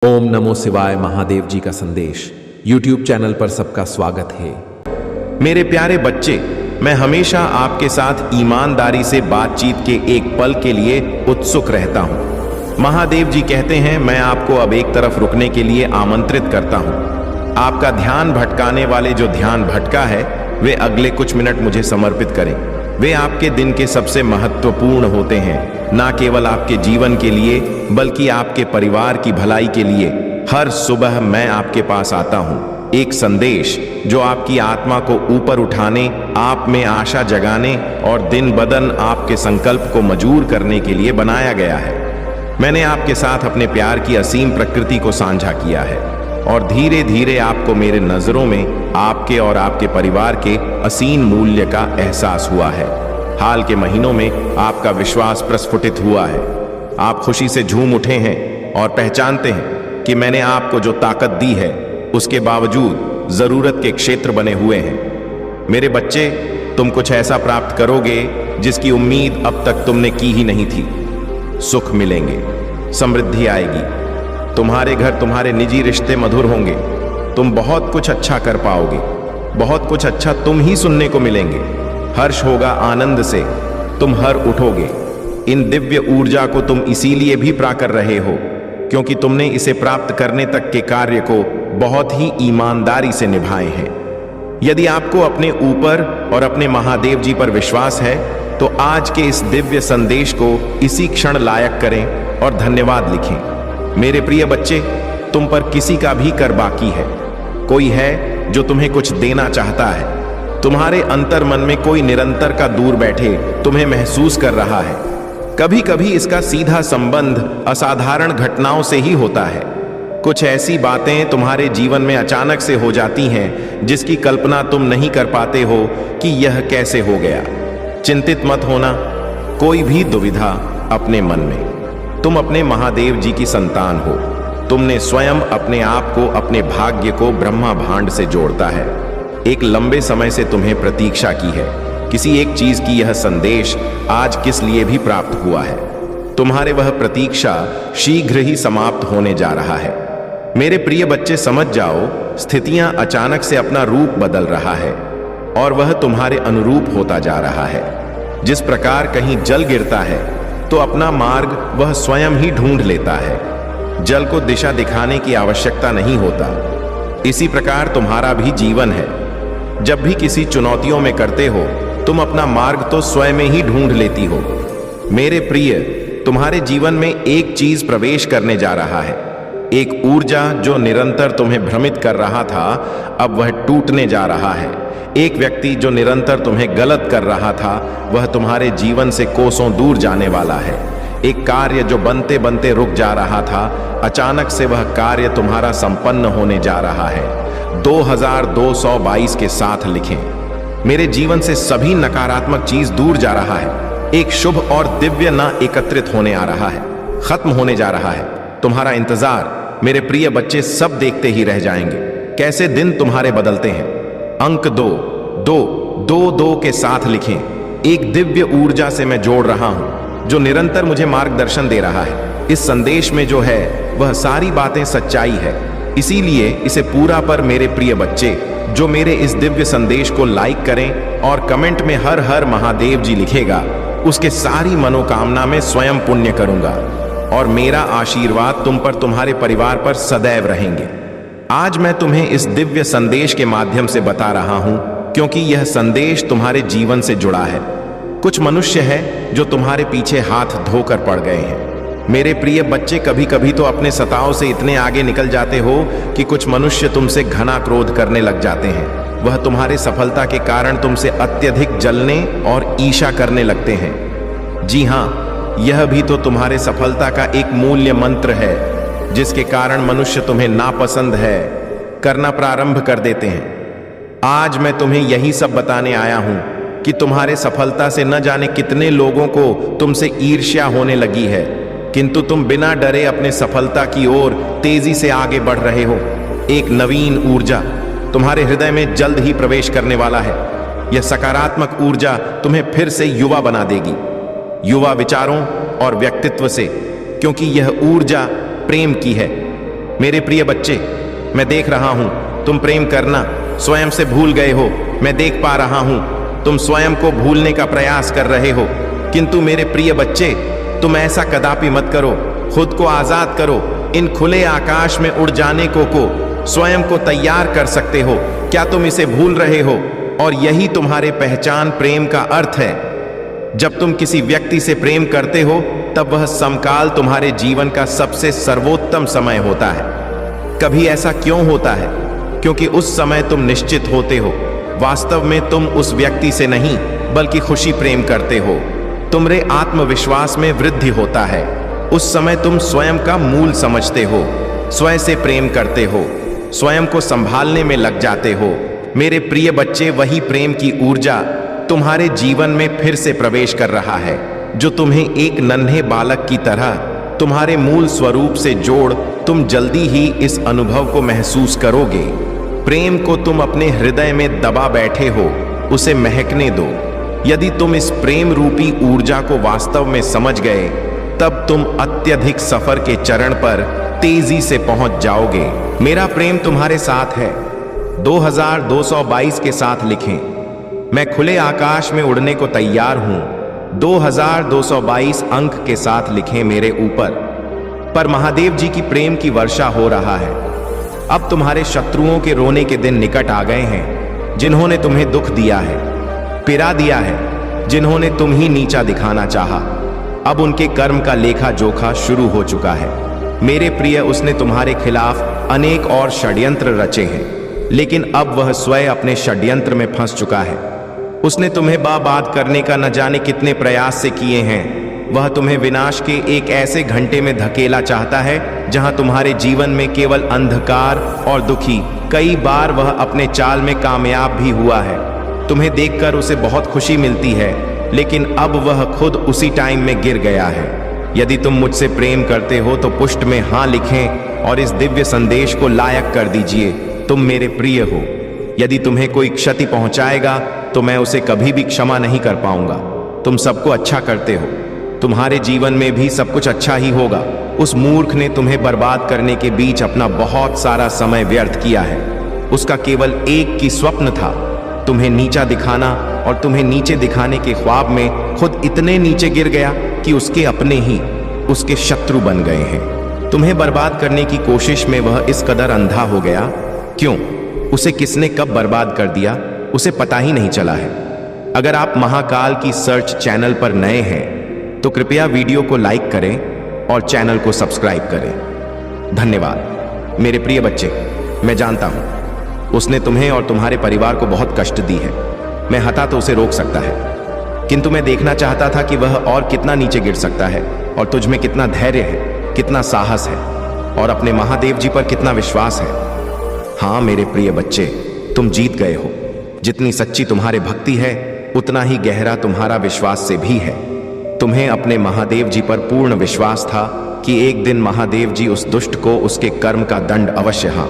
ओम नमो शिवाय महादेव जी का संदेश YouTube चैनल पर सबका स्वागत है। मेरे प्यारे बच्चे, मैं हमेशा आपके साथ ईमानदारी से बातचीत के एक पल के लिए उत्सुक रहता हूं। महादेव जी कहते हैं, मैं आपको अब एक तरफ रुकने के लिए आमंत्रित करता हूं। आपका ध्यान भटकाने वाले जो ध्यान भटका है, वे अगले कुछ मिनट मुझे समर्पित करें। वे आपके दिन के सबसे महत्वपूर्ण होते हैं, ना केवल आपके जीवन के लिए बल्कि आपके परिवार की भलाई के लिए। हर सुबह मैं आपके पास आता हूं, एक संदेश जो आपकी आत्मा को ऊपर उठाने, आप में आशा जगाने और दिन बदन आपके संकल्प को मजबूर करने के लिए बनाया गया है। मैंने आपके साथ अपने प्यार की असीम प्रकृति को साझा किया है और धीरे धीरे आपको मेरे नजरों में आपके और आपके परिवार के असीम मूल्य का एहसास हुआ है। हाल के महीनों में आपका विश्वास प्रस्फुटित हुआ है। आप खुशी से झूम उठे हैं और पहचानते हैं कि मैंने आपको जो ताकत दी है, उसके बावजूद जरूरत के क्षेत्र बने हुए हैं। मेरे बच्चे, तुम कुछ ऐसा प्राप्त करोगे जिसकी उम्मीद अब तक तुमने की ही नहीं थी। सुख मिलेंगे, समृद्धि आएगी, तुम्हारे घर, तुम्हारे निजी रिश्ते मधुर होंगे। तुम बहुत कुछ अच्छा कर पाओगे, बहुत कुछ अच्छा तुम ही सुनने को मिलेंगे। हर्ष होगा, आनंद से तुम हर उठोगे। इन दिव्य ऊर्जा को तुम इसीलिए भी प्राप्त कर रहे हो क्योंकि तुमने इसे प्राप्त करने तक के कार्य को बहुत ही ईमानदारी से निभाए हैं। यदि आपको अपने ऊपर और अपने महादेव जी पर विश्वास है तो आज के इस दिव्य संदेश को इसी क्षण लायक करें और धन्यवाद लिखें। मेरे प्रिय बच्चे, तुम पर किसी का भी कर बाकी है। कोई है जो तुम्हें कुछ देना चाहता है। तुम्हारे अंतर मन में कोई निरंतर का दूर बैठे तुम्हें महसूस कर रहा है। कभी कभी इसका सीधा संबंध असाधारण घटनाओं से ही होता है। कुछ ऐसी बातें तुम्हारे जीवन में अचानक से हो जाती हैं जिसकी कल्पना तुम नहीं कर पाते हो कि यह कैसे हो गया। चिंतित मत होना, कोई भी दुविधा अपने मन में। तुम अपने महादेव जी की संतान हो। तुमने स्वयं अपने आप को, अपने भाग्य को ब्रह्मा भांड से जोड़ता है। एक लंबे समय से तुम्हें प्रतीक्षा की है। किसी एक चीज की यह संदेश आज किस लिए भी प्राप्त हुआ है। तुम्हारे वह प्रतीक्षा शीघ्र ही समाप्त होने जा रहा है। मेरे प्रिय बच्चे, समझ जाओ, स्थितियां अचानक से अपना रूप बदल रहा है और वह तुम्हारे अनुरूप होता जा रहा है। जिस प्रकार कहीं जल गिरता है तो अपना मार्ग वह स्वयं ही ढूंढ लेता है। जल को दिशा दिखाने की आवश्यकता नहीं होता। इसी प्रकार तुम्हारा भी जीवन है। जब भी किसी चुनौतियों में करते हो, तुम अपना मार्ग तो स्वयं ही ढूंढ लेती हो। मेरे प्रिय, तुम्हारे जीवन में एक चीज प्रवेश करने जा रहा है। एक ऊर्जा जो निरंतर तुम्हें भ्रमित कर रहा था, अब वह टूटने जा रहा है। एक व्यक्ति जो निरंतर तुम्हें गलत कर रहा था, वह तुम्हारे जीवन से कोसों दूर जाने वाला है। एक कार्य जो बनते बनते रुक जा रहा था, अचानक से वह कार्य तुम्हारा संपन्न होने जा रहा है। 2222 के साथ लिखें। मेरे जीवन से सभी नकारात्मक चीज दूर जा रहा है। एक शुभ और दिव्य न एकत्रित होने आ रहा है, खत्म होने जा रहा है। तुम्हारा इंतजार, मेरे प्रिय बच्चे, सब देखते ही रह जाएंगे कैसे दिन तुम्हारे बदलते हैं। अंक 2 के साथ लिखें। एक दिव्य ऊर्जा से मैं जोड़ रहा हूं जो निरंतर मुझे मार्गदर्शन दे रहा है। इस संदेश में जो है वह सारी बातें सच्चाई है, इसीलिए इसे पूरा पर मेरे प्रिय बच्चे, जो मेरे इस दिव्य संदेश को लाइक करें और कमेंट में हर हर महादेव जी लिखेगा, उसके सारी मनोकामना में स्वयं पुण्य करूंगा और मेरा आशीर्वाद तुम पर, तुम्हारे परिवार पर सदैव रहेंगे। आज मैं तुम्हें इस दिव्य संदेश के माध्यम से बता रहा हूं क्योंकि यह संदेश तुम्हारे जीवन से जुड़ा है। कुछ मनुष्य है जो तुम्हारे पीछे हाथ धोकर पड़ गए हैं। मेरे प्रिय बच्चे, कभी कभी तो अपने सताओं से इतने आगे निकल जाते हो कि कुछ मनुष्य तुमसे घना क्रोध करने लग जाते हैं। वह तुम्हारे सफलता के कारण तुमसे अत्यधिक जलने और ईर्ष्या करने लगते हैं। जी हाँ, यह भी तो तुम्हारे सफलता का एक मूल्य मंत्र है, जिसके कारण मनुष्य तुम्हें नापसंद है करना प्रारंभ कर देते हैं। आज मैं तुम्हें यही सब बताने आया हूं कि तुम्हारे सफलता से न जाने कितने लोगों को तुमसे ईर्ष्या होने लगी है, किंतु तुम बिना डरे अपने सफलता की ओर तेजी से आगे बढ़ रहे हो। एक नवीन ऊर्जा तुम्हारे हृदय में जल्द ही प्रवेश करने वाला है। यह सकारात्मक ऊर्जा तुम्हें फिर से युवा बना देगी, युवा विचारों और व्यक्तित्व से, क्योंकि यह ऊर्जा प्रेम की है। मेरे प्रिय बच्चे, मैं देख रहा हूं तुम प्रेम करना स्वयं से भूल गए हो। मैं देख पा रहा हूं तुम स्वयं को भूलने का प्रयास कर रहे हो। किंतु मेरे प्रिय बच्चे, तुम ऐसा कदापि मत करो। खुद को आजाद करो। इन खुले आकाश में उड़ जाने को स्वयं को तैयार कर सकते हो। क्या तुम इसे भूल रहे हो? और यही तुम्हारे पहचान प्रेम का अर्थ है। जब तुम किसी व्यक्ति से प्रेम करते हो तब वह समकाल तुम्हारे जीवन का सबसे सर्वोत्तम समय होता है। कभी ऐसा क्यों होता है? क्योंकि उस समय तुम निश्चित होते हो। वास्तव में तुम उस व्यक्ति से नहीं बल्कि खुशी प्रेम करते हो। तुम्हारे आत्मविश्वास में वृद्धि होता है। उस समय तुम स्वयं का मूल समझते हो, स्वयं से प्रेम करते हो, स्वयं को संभालने में लग जाते हो। मेरे प्रिय बच्चे, वही प्रेम की ऊर्जा तुम्हारे जीवन में फिर से प्रवेश कर रहा है, जो तुम्हें एक नन्हे बालक की तरह तुम्हारे मूल स्वरूप से जोड़ तुम जल्दी ही इस अनुभव को महसूस करोगे। प्रेम को तुम अपने हृदय में दबा बैठे हो, उसे महकने दो। यदि तुम इस प्रेम रूपी ऊर्जा को वास्तव में समझ गए, तब तुम अत्यधिक सफर के चरण पर तेजी से पहुंच जाओगे। मेरा प्रेम तुम्हारे साथ है 2222 के साथ लिखें। मैं खुले आकाश में उड़ने को तैयार हूं 2222 अंक के साथ लिखें मेरे ऊपर। पर महादेव जी की प्रेम की वर्षा हो रहा है। अब तुम्हारे शत्रुओं के रोने के दिन निकट आ गए हैं, जिन्होंने तुम्हें दुख दिया है, पिरा दिया है, जिन्होंने तुम ही नीचा दिखाना चाहा। अब उनके कर्म का लेखा जोखा शुरू हो चुका है। मेरे प्रिय, उसने तुम्हारे खिलाफ अनेक और षड्यंत्र रचे हैं, लेकिन अब वह स्वयं अपने षड्यंत्र में फंस चुका है। उसने तुम्हें बर्बाद करने का न जाने कितने प्रयास से किए हैं। वह तुम्हें विनाश के एक ऐसे घंटे में धकेला चाहता है जहां तुम्हारे जीवन में केवल अंधकार और दुखी। कई बार वह अपने चाल में कामयाब भी हुआ है। तुम्हें देखकर उसे बहुत खुशी मिलती है, लेकिन अब वह खुद उसी टाइम में गिर गया है। यदि तुम मुझसे प्रेम करते हो तो पुष्ट में हाँ लिखें और इस दिव्य संदेश को लायक कर दीजिए। तुम मेरे प्रिय हो। यदि तुम्हें कोई क्षति पहुंचाएगा तो मैं उसे कभी भी क्षमा नहीं कर पाऊंगा। तुम सबको अच्छा करते हो, तुम्हारे जीवन में भी सब कुछ अच्छा ही होगा। उस मूर्ख ने तुम्हें बर्बाद करने के बीच अपना बहुत सारा समय व्यर्थ किया है। उसका केवल एक ही स्वप्न था, तुम्हें नीचा दिखाना, और तुम्हें नीचे दिखाने के ख्वाब में खुद इतने नीचे गिर गया कि उसके अपने ही उसके शत्रु बन गए हैं। तुम्हें बर्बाद करने की कोशिश में वह इस कदर अंधा हो गया। क्यों? उसे किसने कब बर्बाद कर दिया उसे पता ही नहीं चला है। अगर आप महाकाल की सर्च चैनल पर नए हैं तो कृपया वीडियो को लाइक करें और चैनल को सब्सक्राइब करें। धन्यवाद। मेरे प्रिय बच्चे, मैं जानता हूं उसने तुम्हें और तुम्हारे परिवार को बहुत कष्ट दी है। मैं हता तो उसे रोक सकता है, किंतु मैं देखना चाहता था कि वह और कितना नीचे गिर सकता है, और तुझ में कितना धैर्य है, कितना साहस है, और अपने महादेव जी पर कितना विश्वास है। हाँ मेरे प्रिय बच्चे, तुम जीत गए हो। जितनी सच्ची तुम्हारी भक्ति है, उतना ही गहरा तुम्हारा विश्वास से भी है। तुम्हें अपने महादेव जी पर पूर्ण विश्वास था कि एक दिन महादेव जी उस दुष्ट को उसके कर्म का दंड अवश्य। हाँ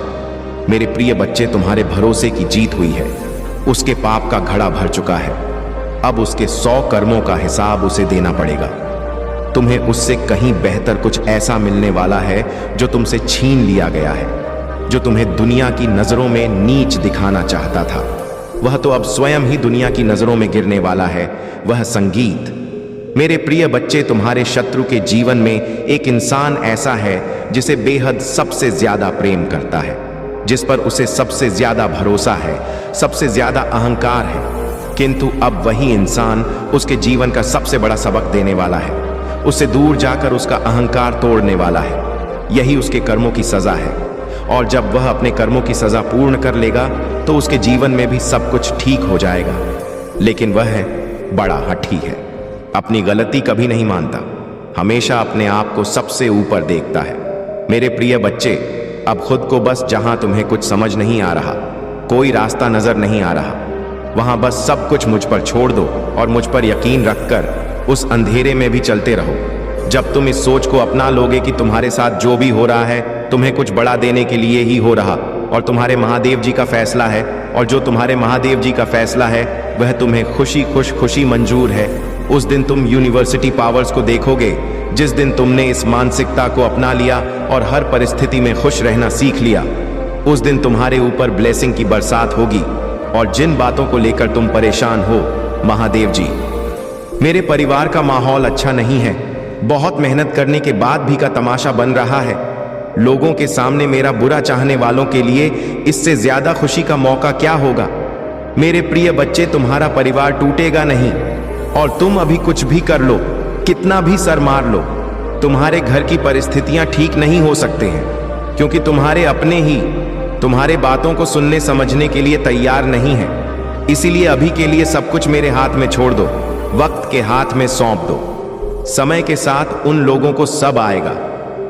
मेरे प्रिय बच्चे, तुम्हारे भरोसे की जीत हुई है। उसके पाप का घड़ा भर चुका है। अब उसके 100 कर्मों का हिसाब उसे देना पड़ेगा। तुम्हें उससे कहीं बेहतर कुछ ऐसा मिलने वाला है जो तुमसे छीन लिया गया है, जो तुम्हें दुनिया की नजरों में नीच दिखाना चाहता था। वह तो अब स्वयं ही दुनिया की नजरों में गिरने वाला है। वह संगीत। मेरे प्रिय बच्चे, तुम्हारे शत्रु के जीवन में एक इंसान ऐसा है जिसे बेहद सबसे ज्यादा प्रेम करता है, जिस पर उसे सबसे ज्यादा भरोसा है, सबसे ज्यादा अहंकार है। किंतु अब वही इंसान उसके जीवन का सबसे बड़ा सबक देने वाला है। उससे दूर जाकर उसका अहंकार तोड़ने वाला है। यही उसके कर्मों की सजा है। और जब वह अपने कर्मों की सजा पूर्ण कर लेगा तो उसके जीवन में भी सब कुछ ठीक हो जाएगा। लेकिन वह बड़ा हठी है, अपनी गलती कभी नहीं मानता, हमेशा अपने आप को सबसे ऊपर देखता है। मेरे प्रिय बच्चे, अब खुद को बस जहां तुम्हें कुछ समझ नहीं आ रहा, कोई रास्ता नजर नहीं आ रहा, वहां बस सब कुछ मुझ पर छोड़ दो और मुझ पर यकीन रखकर उस अंधेरे में भी चलते रहो। जब तुम इस सोच को अपना लोगे कि तुम्हारे साथ जो भी हो रहा है तुम्हें कुछ बड़ा देने के लिए ही हो रहा, और तुम्हारे महादेव जी का फैसला है, और जो तुम्हारे महादेव जी का फैसला है वह तुम्हें खुशी मंजूर है, उस दिन तुम यूनिवर्सिटी पावर्स को देखोगे। जिस दिन तुमने इस मानसिकता को अपना लिया और हर परिस्थिति में खुश रहना सीख लिया, उस दिन तुम्हारे ऊपर ब्लेसिंग की बरसात होगी। और जिन बातों को लेकर तुम परेशान हो, महादेव जी, मेरे परिवार का माहौल अच्छा नहीं है। बहुत मेहनत करने के बाद भी का तमाशा बन रहा है। लोगों के सामने मेरा बुरा चाहने वालों के लिए इससे ज्यादा खुशी का मौका क्या होगा। मेरे प्रिय बच्चे, तुम्हारा परिवार टूटेगा नहीं। और तुम अभी कुछ भी कर लो, कितना भी सर मार लो, तुम्हारे घर की परिस्थितियां ठीक नहीं हो सकते हैं, क्योंकि तुम्हारे अपने ही तुम्हारे बातों को सुनने समझने के लिए तैयार नहीं है। इसीलिए अभी के लिए सब कुछ मेरे हाथ में छोड़ दो, वक्त के हाथ में सौंप दो। समय के साथ उन लोगों को सब आएगा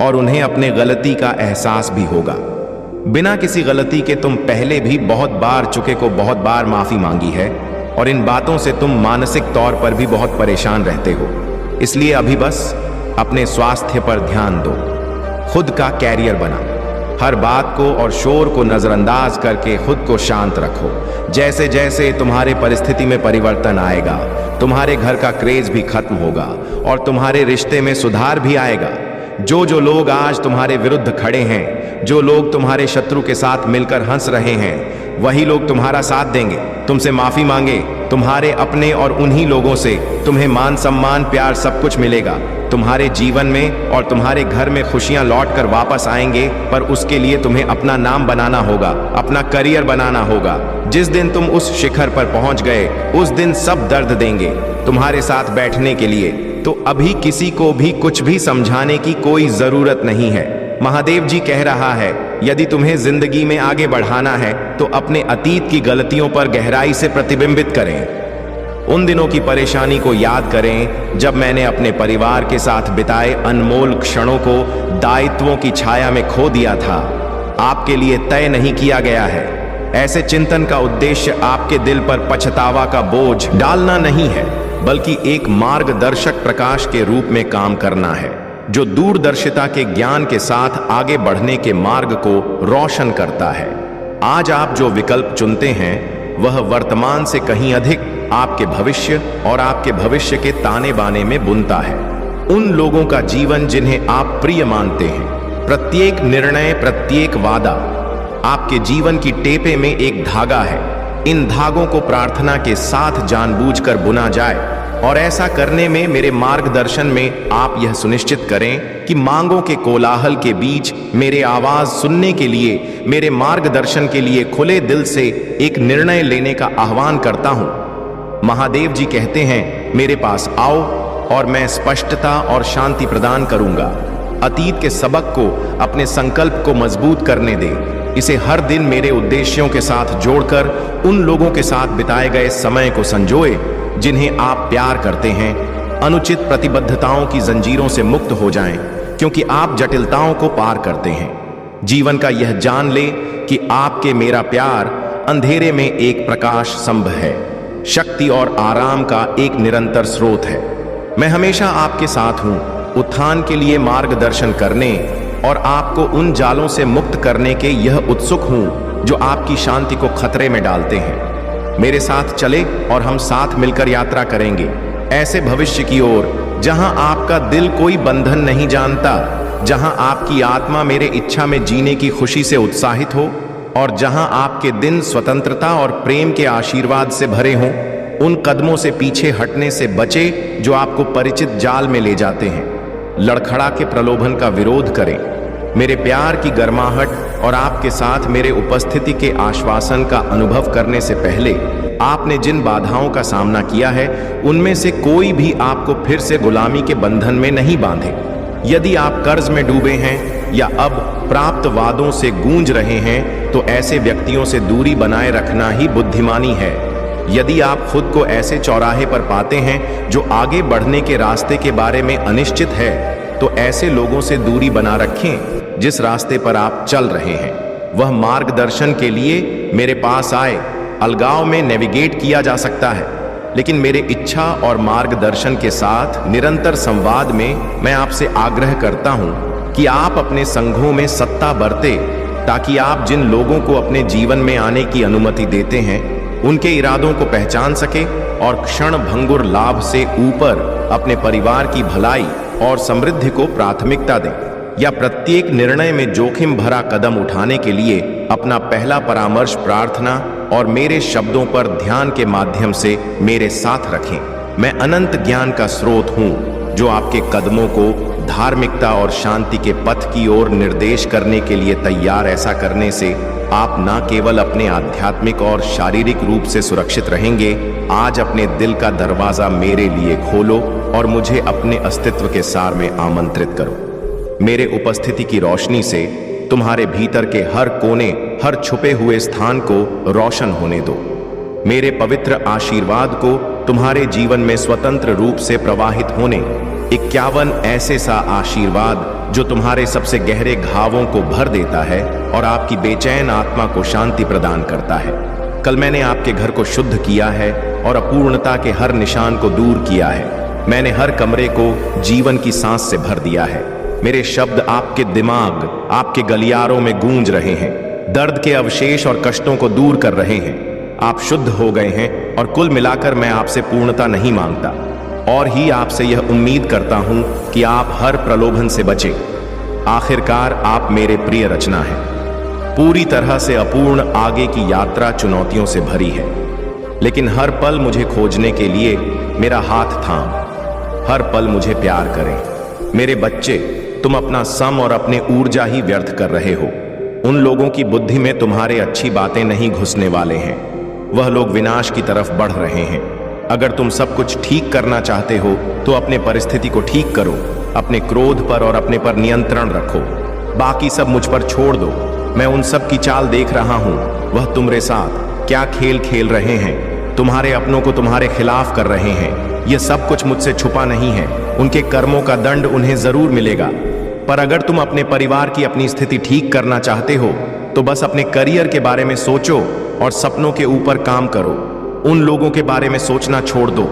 और उन्हें अपने गलती का एहसास भी होगा। बिना किसी गलती के तुम पहले भी बहुत बार चुके को बहुत बार माफी मांगी है, और इन बातों से तुम मानसिक तौर पर भी बहुत परेशान रहते हो। इसलिए अभी बस अपने स्वास्थ्य पर ध्यान दो, खुद का कैरियर बना, हर बात को और शोर को नजरअंदाज करके खुद को शांत रखो। जैसे जैसे तुम्हारे परिस्थिति में परिवर्तन आएगा, तुम्हारे घर का क्रेज भी खत्म होगा और तुम्हारे रिश्ते में सुधार भी आएगा। जो लोग आज तुम्हारे विरुद्ध खड़े हैं, जो लोग तुम्हारे शत्रु के साथ मिलकर हंस रहे हैं, वही लोग तुम्हारा साथ देंगे, तुमसे माफी मांगे। तुम्हारे अपने और उन्हीं लोगों से तुम्हें मान सम्मान प्यार सब कुछ मिलेगा। तुम्हारे जीवन में और तुम्हारे घर में खुशियां लौट कर वापस आएंगे, पर उसके लिए तुम्हें अपना नाम बनाना होगा, अपना करियर बनाना होगा। जिस दिन तुम उस शिखर पर पहुंच गए, उस दिन सब दर्द देंगे तुम्हारे साथ बैठने के लिए। तो अभी किसी को भी कुछ भी समझाने की कोई जरूरत नहीं है। महादेव जी कह रहा है, यदि तुम्हें जिंदगी में आगे बढ़ाना है तो अपने अतीत की गलतियों पर गहराई से प्रतिबिंबित करें। उन दिनों की परेशानी को याद करें जब मैंने अपने परिवार के साथ बिताए अनमोल क्षणों को दायित्वों की छाया में खो दिया था। आपके लिए तय नहीं किया गया है। ऐसे चिंतन का उद्देश्य आपके दिल पर पछतावा का बोझ डालना नहीं है, बल्कि एक मार्गदर्शक प्रकाश के रूप में काम करना है, जो दूरदर्शिता के ज्ञान के साथ आगे बढ़ने के मार्ग को रोशन करता है। आज आप जो विकल्प चुनते हैं वह वर्तमान से कहीं अधिक आपके भविष्य और आपके भविष्य के ताने बाने में बुनता है। उन लोगों का जीवन जिन्हें आप प्रिय मानते हैं, प्रत्येक निर्णय, प्रत्येक वादा आपके जीवन की टेपे में एक धागा है। इन धागों को प्रार्थना के साथ जानबूझकर बुना जाए, और ऐसा करने में मेरे मार्गदर्शन में आप यह सुनिश्चित करें कि मांगों के कोलाहल के बीच मेरे आवाज सुनने के लिए, मेरे मार्गदर्शन के लिए खुले दिल से एक निर्णय लेने का आह्वान करता हूं। महादेव जी कहते हैं, मेरे पास आओ और मैं स्पष्टता और शांति प्रदान करूंगा। अतीत के सबक को, अपने संकल्प को मजबूत करने दे। इसे हर दिन मेरे उद्देश्यों के साथ जोड़कर उन लोगों के साथ बिताए गए समय को संजोए जिन्हें आप प्यार करते हैं। अनुचित प्रतिबद्धताओं की जंजीरों से मुक्त हो जाएं, क्योंकि आप जटिलताओं को पार करते हैं। जीवन का यह जान ले कि आपके मेरा प्यार अंधेरे में एक प्रकाश स्तंभ है, शक्ति और आराम का एक निरंतर स्रोत है। मैं हमेशा आपके साथ हूं, उत्थान के लिए मार्गदर्शन करने और आपको उन जालों से मुक्त करने के यह उत्सुक हूं जो आपकी शांति को खतरे में डालते हैं। मेरे साथ चले और हम साथ मिलकर यात्रा करेंगे ऐसे भविष्य की ओर जहां आपका दिल कोई बंधन नहीं जानता, जहां आपकी आत्मा मेरे इच्छा में जीने की खुशी से उत्साहित हो, और जहां आपके दिन स्वतंत्रता और प्रेम के आशीर्वाद से भरे हों। उन कदमों से पीछे हटने से बचे जो आपको परिचित जाल में ले जाते हैं। लड़खड़ा के प्रलोभन का विरोध करें। मेरे प्यार की गर्माहट और आपके साथ मेरे उपस्थिति के आश्वासन का अनुभव करने से पहले आपने जिन बाधाओं का सामना किया है, उनमें से कोई भी आपको फिर से गुलामी के बंधन में नहीं बांधे। यदि आप कर्ज में डूबे हैं या अब प्राप्त वादों से गूंज रहे हैं, तो ऐसे व्यक्तियों से दूरी बनाए रखना ही बुद्धिमानी है। यदि आप खुद को ऐसे चौराहे पर पाते हैं जो आगे बढ़ने के रास्ते के बारे में अनिश्चित है, तो ऐसे लोगों से दूरी बना रखें। जिस रास्ते पर आप चल रहे हैं वह मार्गदर्शन के लिए मेरे पास आए। अलगाव में नेविगेट किया जा सकता है, लेकिन मेरे इच्छा और मार्गदर्शन के साथ निरंतर संवाद में मैं आपसे आग्रह करता हूं कि आप अपने संघों में सत्ता बरते, ताकि आप जिन लोगों को अपने जीवन में आने की अनुमति देते हैं उनके इरादों को पहचान सके और क्षण भंगुर लाभ से ऊपर अपने परिवार की भलाई और समृद्धि को प्राथमिकता दें। या प्रत्येक निर्णय में जोखिम भरा कदम उठाने के लिए अपना पहला परामर्श प्रार्थना और मेरे शब्दों पर ध्यान के माध्यम से मेरे साथ रखें। मैं अनंत ज्ञान का स्रोत हूं जो आपके कदमों को धार्मिकता और शांति के पथ की ओर निर्देश करने के लिए तैयार। ऐसा करने से आप न केवल अपने आध्यात्मिक और शारीरिक रूप से सुरक्षित रहेंगे, आज अपने दिल का दरवाजा मेरे लिए खोलो और मुझे अपने अस्तित्व के सार में आमंत्रित करो। मेरे उपस्थिति की रोशनी से तुम्हारे भीतर के हर कोने, हर छुपे हुए स्थान को रोशन होने दो। मेरे पवित्र आशीर्वाद को तुम्हारे जीवन में स्वतंत्र रूप से प्रवाहित होने 51 ऐसे सा आशीर्वाद जो तुम्हारे सबसे गहरे घावों को भर देता है और आपकी बेचैन आत्मा को शांति प्रदान करता है। कल मैंने आपके घर को शुद्ध किया है और अपूर्णता के हर निशान को दूर किया है। मैंने हर कमरे को जीवन की सांस से भर दिया है। मेरे शब्द आपके दिमाग, आपके गलियारों में गूंज रहे हैं, दर्द के अवशेष और कष्टों को दूर कर रहे हैं। आप शुद्ध हो गए हैं और कुल मिलाकर मैं आपसे पूर्णता नहीं मांगता और ही आपसे यह उम्मीद करता हूं कि आप हर प्रलोभन से बचें। आखिरकार आप मेरे प्रिय रचना हैं। पूरी तरह से अपूर्ण आगे की यात्रा चुनौतियों से भरी है, लेकिन हर पल मुझे खोजने के लिए मेरा हाथ थाम, हर पल मुझे प्यार करें। मेरे बच्चे, तुम अपना सम और अपने ऊर्जा ही व्यर्थ कर रहे हो। उन लोगों की बुद्धि में तुम्हारे अच्छी बातें नहीं घुसने वाले हैं। वह लोग विनाश की तरफ बढ़ रहे हैं। अगर तुम सब कुछ ठीक करना चाहते हो तो अपने परिस्थिति को ठीक करो, अपने क्रोध पर और अपने पर नियंत्रण रखो। बाकी सब मुझ पर छोड़ दो। मैं उन सब की चाल देख रहा हूं। वह तुम्हारे साथ क्या खेल खेल रहे हैं, तुम्हारे अपनों को तुम्हारे खिलाफ कर रहे हैं। यह सब कुछ मुझसे छुपा नहीं है। उनके कर्मों का दंड उन्हें जरूर मिलेगा। पर अगर तुम अपने परिवार की अपनी स्थिति ठीक करना चाहते हो तो बस अपने करियर के बारे में सोचो और सपनों के ऊपर काम करो। उन लोगों के बारे में सोचना छोड़ दो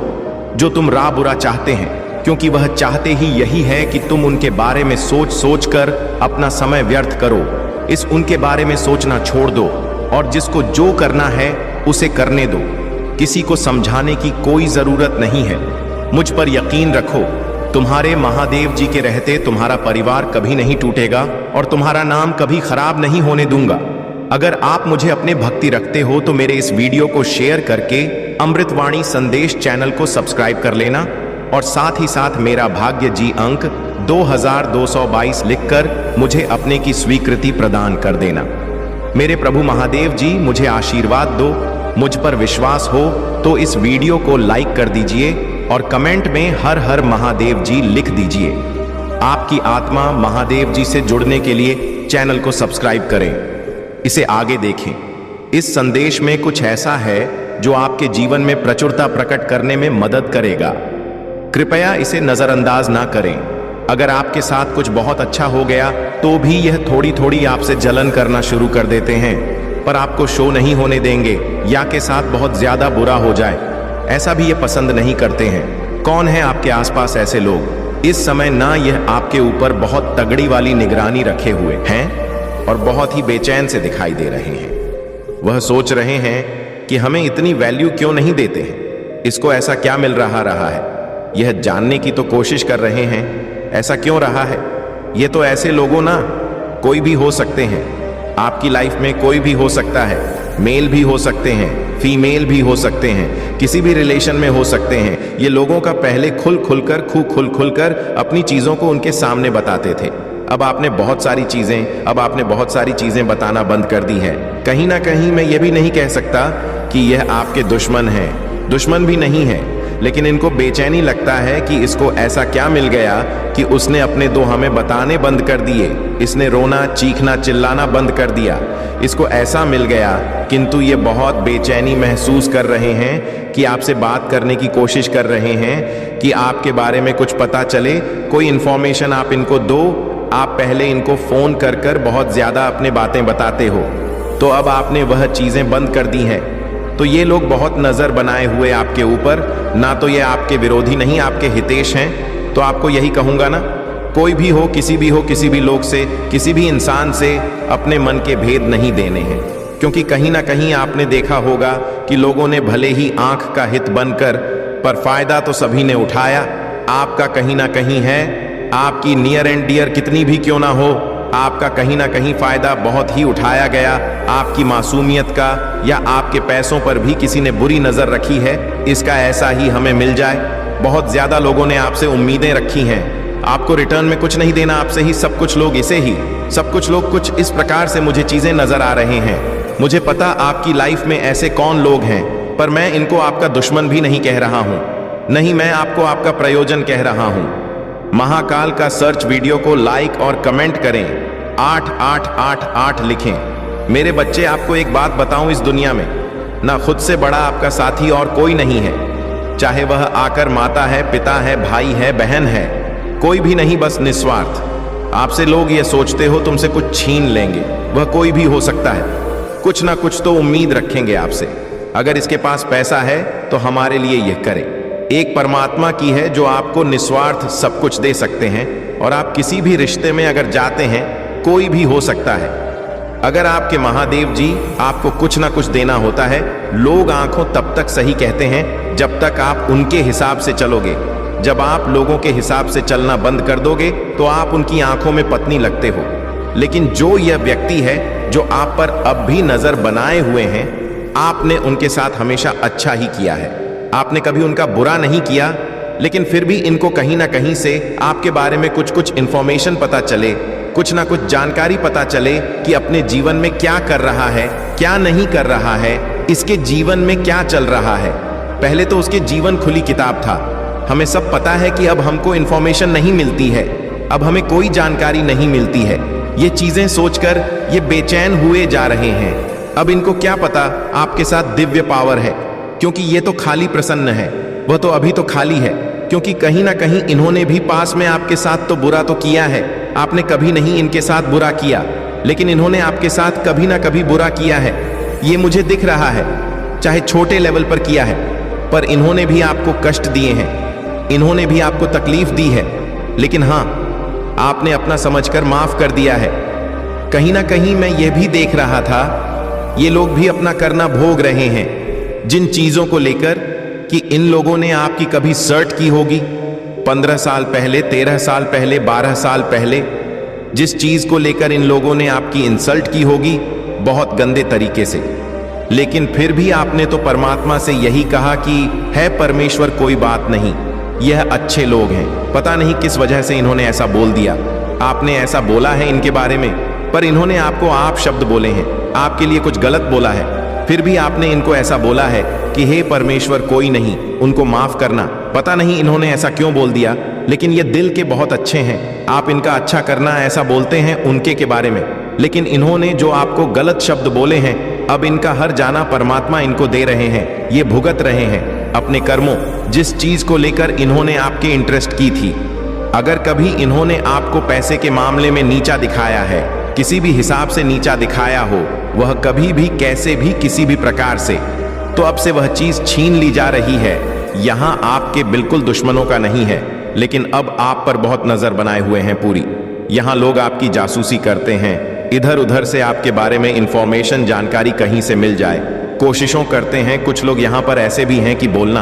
जो तुम राह बुरा चाहते हैं, क्योंकि वह चाहते ही यही है कि तुम उनके बारे में सोच सोच कर अपना समय व्यर्थ करो। इस उनके बारे में सोचना छोड़ दो और जिसको जो करना है उसे करने दो। किसी को समझाने की कोई जरूरत नहीं है। मुझ पर यकीन रखो, तुम्हारे महादेव जी के रहते तुम्हारा परिवार कभी नहीं टूटेगा और तुम्हारा नाम कभी खराब नहीं होने दूंगा। अगर आप मुझे अपने भक्ति रखते हो तो मेरे इस वीडियो को शेयर करके अमृतवाणी संदेश चैनल को सब्सक्राइब कर लेना और साथ ही साथ मेरा भाग्य जी अंक 2222 लिखकर मुझे अपने की स्वीकृति प्रदान कर देना। मेरे प्रभु महादेव जी, मुझे आशीर्वाद दो। मुझ पर विश्वास हो तो इस वीडियो को लाइक कर दीजिए और कमेंट में हर हर महादेव जी लिख दीजिए। आपकी आत्मा महादेव जी से जुड़ने के लिए चैनल को सब्सक्राइब करें, इसे आगे देखें। इस संदेश में कुछ ऐसा है जो आपके जीवन में प्रचुरता प्रकट करने में मदद करेगा। कृपया इसे नजरअंदाज ना करें। अगर आपके साथ कुछ बहुत अच्छा हो गया तो भी यह थोड़ी थोड़ी आपसे जलन करना शुरू कर देते हैं, पर आपको शो नहीं होने देंगे या के साथ बहुत ज्यादा बुरा हो जाए, ऐसा भी ये पसंद नहीं करते हैं। कौन है आपके आसपास ऐसे लोग इस समय ना यह आपके ऊपर बहुत तगड़ी वाली निगरानी रखे हुए हैं और बहुत ही बेचैन से दिखाई दे रहे हैं। वह सोच रहे हैं कि हमें इतनी वैल्यू क्यों नहीं देते हैं, इसको ऐसा क्या मिल रहा है। यह जानने की तो कोशिश कर रहे हैं ऐसा क्यों रहा है। ये तो ऐसे लोगों ना कोई भी हो सकते हैं। आपकी लाइफ में कोई भी हो सकता है। मेल भी हो सकते हैं, फीमेल भी हो सकते हैं, किसी भी रिलेशन में हो सकते हैं। ये लोगों का पहले खुल खुलकर अपनी चीजों को उनके सामने बताते थे। अब आपने बहुत सारी चीजें बताना बंद कर दी है। कहीं ना कहीं मैं ये भी नहीं कह सकता कि यह आपके दुश्मन है, दुश्मन भी नहीं है, लेकिन इनको बेचैनी लगता है कि इसको ऐसा क्या मिल गया कि उसने अपने दो हमें बताने बंद कर दिए। इसने रोना, चीखना, चिल्लाना बंद कर दिया। इसको ऐसा मिल गया, किंतु ये बहुत बेचैनी महसूस कर रहे हैं कि आपसे बात करने की कोशिश कर रहे हैं कि आपके बारे में कुछ पता चले, कोई इंफॉर्मेशन आप इनको दो। आप पहले इनको फोन कर बहुत ज्यादा अपने बातें बताते हो, तो अब आपने वह चीजें बंद कर दी हैं। तो ये लोग बहुत नजर बनाए हुए आपके ऊपर, ना तो ये आपके विरोधी नहीं, आपके हितेश हैं। तो आपको यही कहूंगा ना, कोई भी हो, किसी भी लोग से, किसी भी इंसान से अपने मन के भेद नहीं देने हैं, क्योंकि कहीं ना कहीं आपने देखा होगा कि लोगों ने भले ही आंख का हित बनकर, पर फायदा तो सभी ने उठाया। आपका कहीं ना कहीं है आपकी नियर एंड डियर कितनी भी क्यों ना हो, आपका कहीं ना कहीं फायदा बहुत ही उठाया गया, आपकी मासूमियत का या आपके पैसों पर भी किसी ने बुरी नजर रखी है, इसका ऐसा ही हमें मिल जाए। बहुत ज्यादा लोगों ने आपसे उम्मीदें रखी हैं, आपको रिटर्न में कुछ नहीं देना, आपसे ही सब कुछ लोग इसे ही सब कुछ लोग कुछ इस प्रकार से मुझे चीजें नजर आ रहे हैं। मुझे पता आपकी लाइफ में ऐसे कौन लोग हैं, पर मैं इनको आपका दुश्मन भी नहीं कह रहा हूं, नहीं, मैं आपको आपका प्रयोजन कह रहा हूं। महाकाल का सर्च वीडियो को लाइक और कमेंट करें, 8888 लिखें। मेरे बच्चे, आपको एक बात बताऊं, इस दुनिया में ना खुद से बड़ा आपका साथी और कोई नहीं है, चाहे वह आकर माता है, पिता है, भाई है, बहन है, कोई भी नहीं, बस निस्वार्थ। आपसे लोग ये सोचते हो तुमसे कुछ छीन लेंगे, वह कोई भी हो सकता है, कुछ ना कुछ तो उम्मीद रखेंगे आपसे। अगर इसके पास पैसा है तो हमारे लिए यह करे। एक परमात्मा की है जो आपको निस्वार्थ सब कुछ दे सकते हैं, और आप किसी भी रिश्ते में अगर जाते हैं, कोई भी हो सकता है। अगर आपके महादेव जी आपको कुछ ना कुछ देना होता है, लोग आंखों तब तक सही कहते हैं जब तक आप उनके हिसाब से चलोगे। जब आप लोगों के हिसाब से चलना बंद कर दोगे तो आप उनकी आंखों में पत्नी लगते हो। लेकिन जो यह व्यक्ति है जो आप पर अब भी नजर बनाए हुए हैं, आपने उनके साथ हमेशा अच्छा ही किया है, आपने कभी उनका बुरा नहीं किया। लेकिन फिर भी इनको कहीं ना कहीं से आपके बारे में कुछ इंफॉर्मेशन पता चले, कुछ ना कुछ जानकारी पता चले कि अपने जीवन में क्या कर रहा है, क्या नहीं कर रहा है, इसके जीवन में क्या चल रहा है। पहले तो उसके जीवन खुली किताब था, हमें सब पता है कि अब हमको इंफॉर्मेशन नहीं मिलती है, अब हमें कोई जानकारी नहीं मिलती है। ये चीजें सोचकर ये बेचैन हुए जा रहे हैं। अब इनको क्या पता आपके साथ दिव्य पावर है, क्योंकि ये तो खाली प्रसन्न है, वह तो अभी तो खाली है, क्योंकि कहीं ना कहीं इन्होंने भी पास में आपके साथ तो बुरा तो किया है। आपने कभी नहीं इनके साथ बुरा किया, लेकिन इन्होंने आपके साथ कभी ना कभी बुरा किया है, ये मुझे दिख रहा है। चाहे छोटे लेवल पर किया है, पर इन्होंने भी आपको कष्ट दिए हैं, इन्होंने भी आपको तकलीफ दी है, लेकिन हाँ, आपने अपना समझकर माफ कर दिया है। कहीं ना कहीं मैं यह भी देख रहा था, ये लोग भी अपना करना भोग रहे हैं, जिन चीजों को लेकर कि इन लोगों ने आपकी कभी सर्ट की होगी 15 साल पहले, 13 साल पहले, 12 साल पहले, जिस चीज को लेकर इन लोगों ने आपकी इंसल्ट की होगी बहुत गंदे तरीके से। लेकिन फिर भी आपने तो परमात्मा से यही कहा कि है परमेश्वर, कोई बात नहीं, यह अच्छे लोग हैं। पता नहीं किस वजह से इन्होंने ऐसा बोल दिया, आपने ऐसा बोला है इनके बारे में, पर इन्होंने आपको आप शब्द बोले हैं, आपके लिए कुछ गलत बोला है, फिर भी आपने इनको ऐसा बोला है कि हे परमेश्वर, कोई नहीं, उनको माफ करना। पता नहीं इन्होंने ऐसा क्यों बोल दिया, लेकिन ये दिल के बहुत अच्छे हैं, आप इनका अच्छा करना ऐसा बोलते हैं उनके के बारे में। लेकिन इन्होंने जो आपको गलत शब्द बोले हैं, अब इनका हर जाना परमात्मा इनको दे रहे हैं, ये भुगत रहे हैं अपने कर्मों, जिस चीज को लेकर इन्होंने आपके इंटरेस्ट की थी। अगर कभी इन्होंने आपको पैसे के मामले में नीचा दिखाया है, किसी भी हिसाब से नीचा दिखाया हो, वह कभी भी कैसे भी किसी भी प्रकार से, तो अब से वह चीज छीन ली जा रही है। यहां आपके बिल्कुल दुश्मनों का नहीं है, लेकिन अब आप पर बहुत नजर बनाए हुए हैं पूरी। यहां लोग आपकी जासूसी करते हैं, इधर उधर से आपके बारे में इंफॉर्मेशन, जानकारी कहीं से मिल जाए, कोशिशों करते हैं। कुछ लोग यहां पर ऐसे भी हैं कि बोलना,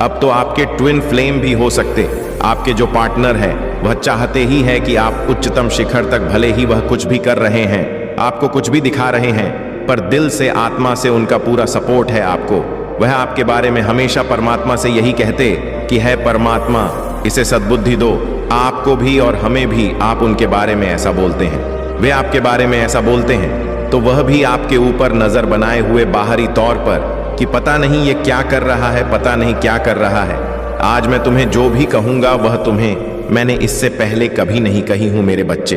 अब तो आपके ट्विन फ्लेम भी हो सकते, आपके जो पार्टनर है वह चाहते ही है कि आप उच्चतम शिखर तक, भले ही वह कुछ भी कर रहे हैं, आपको कुछ भी दिखा रहे हैं, पर दिल से, आत्मा से उनका पूरा सपोर्ट है आपको। वह आपके बारे में हमेशा परमात्मा से यही कहते कि है परमात्मा, इसे सद्बुद्धि दो, आपको भी और हमें भी। आप उनके बारे में ऐसा बोलते हैं, वे आपके बारे में ऐसा बोलते हैं, तो वह भी आपके ऊपर नजर बनाए हुए बाहरी तौर पर कि पता नहीं ये क्या कर रहा है, पता नहीं क्या कर रहा है। आज मैं तुम्हें जो भी कहूंगा वह तुम्हें मैंने इससे पहले कभी नहीं कही हूं मेरे बच्चे।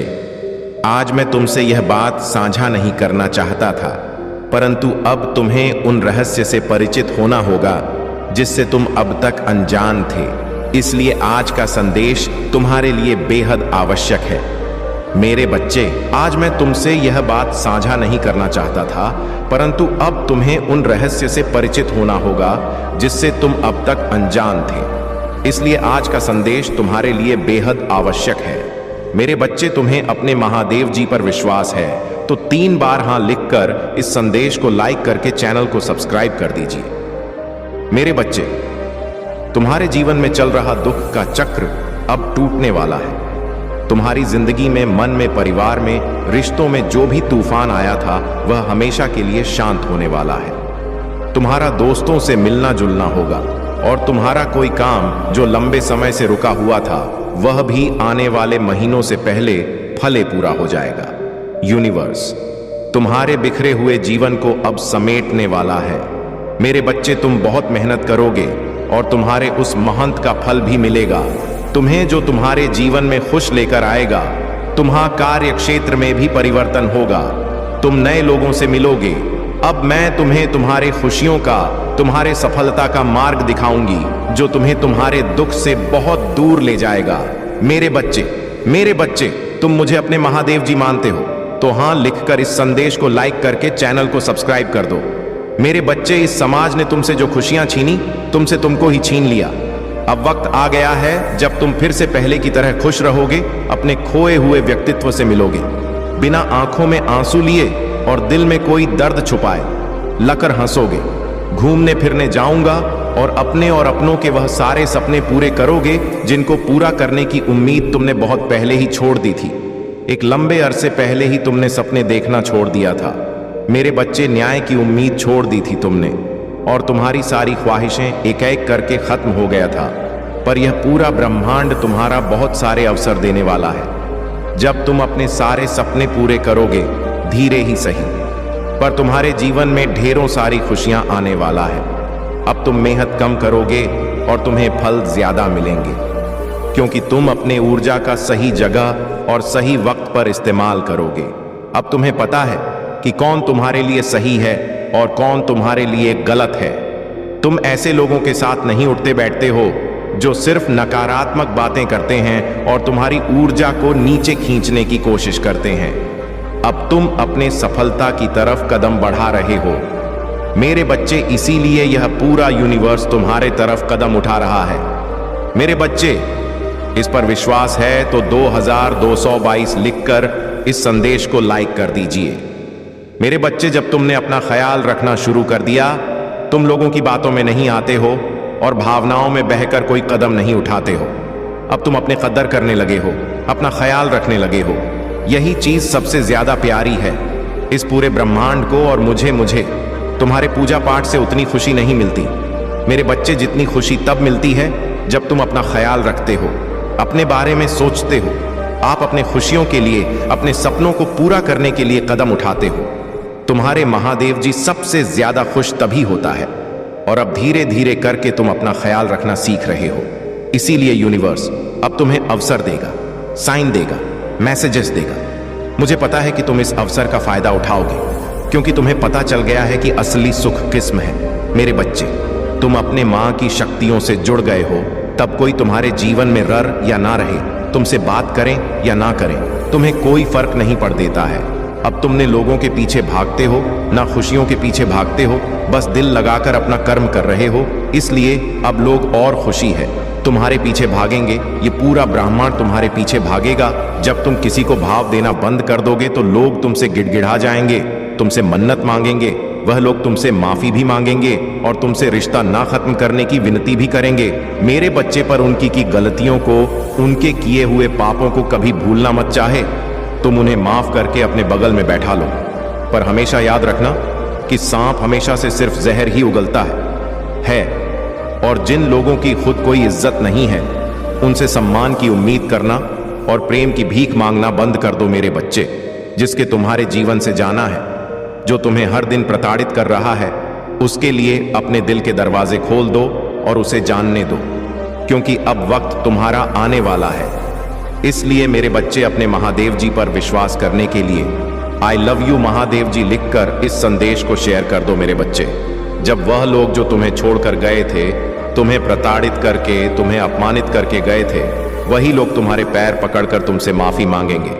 आज मैं तुमसे यह बात साझा नहीं करना चाहता था, परंतु अब तुम्हें उन रहस्य से परिचित होना होगा जिससे तुम अब तक अनजान थे। इसलिए आज का संदेश तुम्हारे लिए बेहद आवश्यक है मेरे बच्चे। आज मैं तुमसे यह बात साझा नहीं करना चाहता था, परंतु अब तुम्हें उन रहस्य से परिचित होना होगा जिससे तुम अब तक अनजान थे। इसलिए आज का संदेश तुम्हारे लिए बेहद आवश्यक है मेरे बच्चे। तुम्हें अपने महादेव जी पर विश्वास है तो 3 बार हां लिखकर इस संदेश को लाइक करके चैनल को सब्सक्राइब कर दीजिए। मेरे बच्चे, तुम्हारे जीवन में चल रहा दुख का चक्र अब टूटने वाला है। तुम्हारी जिंदगी में, मन में, परिवार में, रिश्तों में जो भी तूफान आया था वह हमेशा के लिए शांत होने वाला है। तुम्हारा दोस्तों से मिलना जुलना होगा और तुम्हारा कोई काम जो लंबे समय से रुका हुआ था वह भी आने वाले महीनों से पहले फले पूरा हो जाएगा। यूनिवर्स तुम्हारे बिखरे हुए जीवन को अब समेटने वाला है। मेरे बच्चे, तुम बहुत मेहनत करोगे और तुम्हारे उस मेहनत का फल भी मिलेगा, तुम्हें जो तुम्हारे जीवन में खुश लेकर आएगा। तुम्हारा कार्य क्षेत्र में भी परिवर्तन होगा, तुम नए लोगों से मिलोगे। अब मैं तुम्हें तुम्हारे खुशियों का, तुम्हारे सफलता का मार्ग दिखाऊंगी जो तुम्हें तुम्हारे दुख से बहुत दूर ले जाएगा। मेरे बच्चे, तुम मुझे अपने महादेव जी मानते हो तो हाँ लिखकर इस संदेश को लाइक करके चैनल को सब्सक्राइब कर दो। मेरे बच्चे, इस समाज ने तुमसे जो खुशियां छीनी, तुमसे तुमको ही छीन लिया। अब वक्त आ गया है जब तुम फिर से पहले की तरह खुश रहोगे, अपने खोए हुए व्यक्तित्व से मिलोगे, बिना आंखों में आंसू लिए और दिल में कोई दर्द छुपाए लकर हंसोगे। घूमने फिरने जाऊंगा और अपने और अपनों के वह सारे सपने पूरे करोगे जिनको पूरा करने की उम्मीद तुमने बहुत पहले ही छोड़ दी थी। एक लंबे अरसे पहले ही तुमने सपने देखना छोड़ दिया था। मेरे बच्चे, न्याय की उम्मीद छोड़ दी थी तुमने और तुम्हारी सारी ख्वाहिशें एक एक करके खत्म हो गया था। पर यह पूरा ब्रह्मांड तुम्हारा बहुत सारे अवसर देने वाला है। जब तुम अपने सारे सपने पूरे करोगे, धीरे ही सही, पर तुम्हारे जीवन में ढेरों सारी खुशियां आने वाला है। अब तुम मेहनत कम करोगे और तुम्हें फल ज्यादा मिलेंगे, क्योंकि तुम अपने ऊर्जा का सही जगह और सही वक्त पर इस्तेमाल करोगे। अब तुम्हें पता है कि कौन तुम्हारे लिए सही है और कौन तुम्हारे लिए गलत है। तुम ऐसे लोगों के साथ नहीं उठते बैठते हो जो सिर्फ नकारात्मक बातें करते हैं और तुम्हारी ऊर्जा को नीचे खींचने की कोशिश करते हैं। अब तुम अपने सफलता की तरफ कदम बढ़ा रहे हो। मेरे बच्चे, इसीलिए यह पूरा यूनिवर्स तुम्हारे तरफ कदम उठा रहा है। मेरे बच्चे, इस पर विश्वास है तो 2222 लिखकर इस संदेश को लाइक कर दीजिए। मेरे बच्चे, जब तुमने अपना ख्याल रखना शुरू कर दिया, तुम लोगों की बातों में नहीं आते हो और भावनाओं में बहकर कोई कदम नहीं उठाते हो। अब तुम अपने कदर करने लगे हो, अपना ख्याल रखने लगे हो। यही चीज सबसे ज्यादा प्यारी है इस पूरे ब्रह्मांड को और मुझे तुम्हारे पूजा पाठ से उतनी खुशी नहीं मिलती। मेरे बच्चे, जितनी खुशी तब मिलती है जब तुम अपना ख्याल रखते हो, अपने बारे में सोचते हो, आप अपने खुशियों के लिए, अपने सपनों को पूरा करने के लिए कदम उठाते हो। तुम्हारे महादेव जी सबसे ज्यादा खुश तभी होता है और अब धीरे धीरे करके तुम अपना ख्याल रखना सीख रहे हो। इसीलिए यूनिवर्स अब तुम्हें अवसर देगा, साइन देगा, मैसेजेस देगा। मुझे पता है कि तुम इस अवसर का फायदा उठाओगे, क्योंकि तुम्हें पता चल गया है कि असली सुख किस्म है। मेरे बच्चे, तुम अपने माँ की शक्तियों से जुड़ गए हो, तब कोई तुम्हारे जीवन में रर या ना रहे, तुमसे बात करें या ना करें, तुम्हें कोई फर्क नहीं पड़ देता है। अब तुमने लोगों के पीछे भागते हो, ना खुशियों के पीछे भागते हो, बस दिल लगाकर अपना कर्म कर रहे हो। इसलिए अब लोग और खुशी है तुम्हारे पीछे भागेंगे। ये पूरा ब्रह्मांड तुम्हारे पीछे भागेगा। जब तुम किसी को भाव देना बंद कर दोगे तो लोग तुमसे गिड़गिड़ा जाएंगे, तुमसे मन्नत मांगेंगे, वह लोग तुमसे माफी भी मांगेंगे और तुमसे रिश्ता ना खत्म करने की विनती भी करेंगे। मेरे बच्चे, पर उनकी की गलतियों को, उनके किए हुए पापों को कभी भूलना मत चाहे। तुम उन्हें माफ करके अपने बगल में बैठा लो, पर हमेशा याद रखना कि सांप हमेशा से सिर्फ जहर ही उगलता है। और जिन लोगों की खुद कोई इज्जत नहीं है, उनसे सम्मान की उम्मीद करना और प्रेम की भीख मांगना बंद कर दो। मेरे बच्चे, जिसके तुम्हारे जीवन से जाना है, जो तुम्हें हर दिन प्रताड़ित कर रहा है, उसके लिए अपने दिल के दरवाजे खोल दो और उसे जानने दो, क्योंकि अब वक्त तुम्हारा आने वाला है। इसलिए मेरे बच्चे, अपने महादेव जी पर विश्वास करने के लिए आई लव यू महादेव जी लिखकर इस संदेश को शेयर कर दो। मेरे बच्चे, जब वह लोग जो तुम्हें छोड़कर गए थे, तुम्हें प्रताड़ित करके, तुम्हें अपमानित करके गए थे, वही लोग तुम्हारे पैर पकड़कर तुमसे माफी मांगेंगे।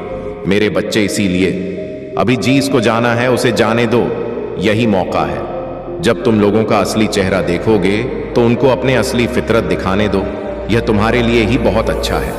मेरे बच्चे, इसीलिए अभी जिसको जाना है उसे जाने दो। यही मौका है। जब तुम लोगों का असली चेहरा देखोगे तो उनको अपने असली फितरत दिखाने दो। यह तुम्हारे लिए ही बहुत अच्छा है,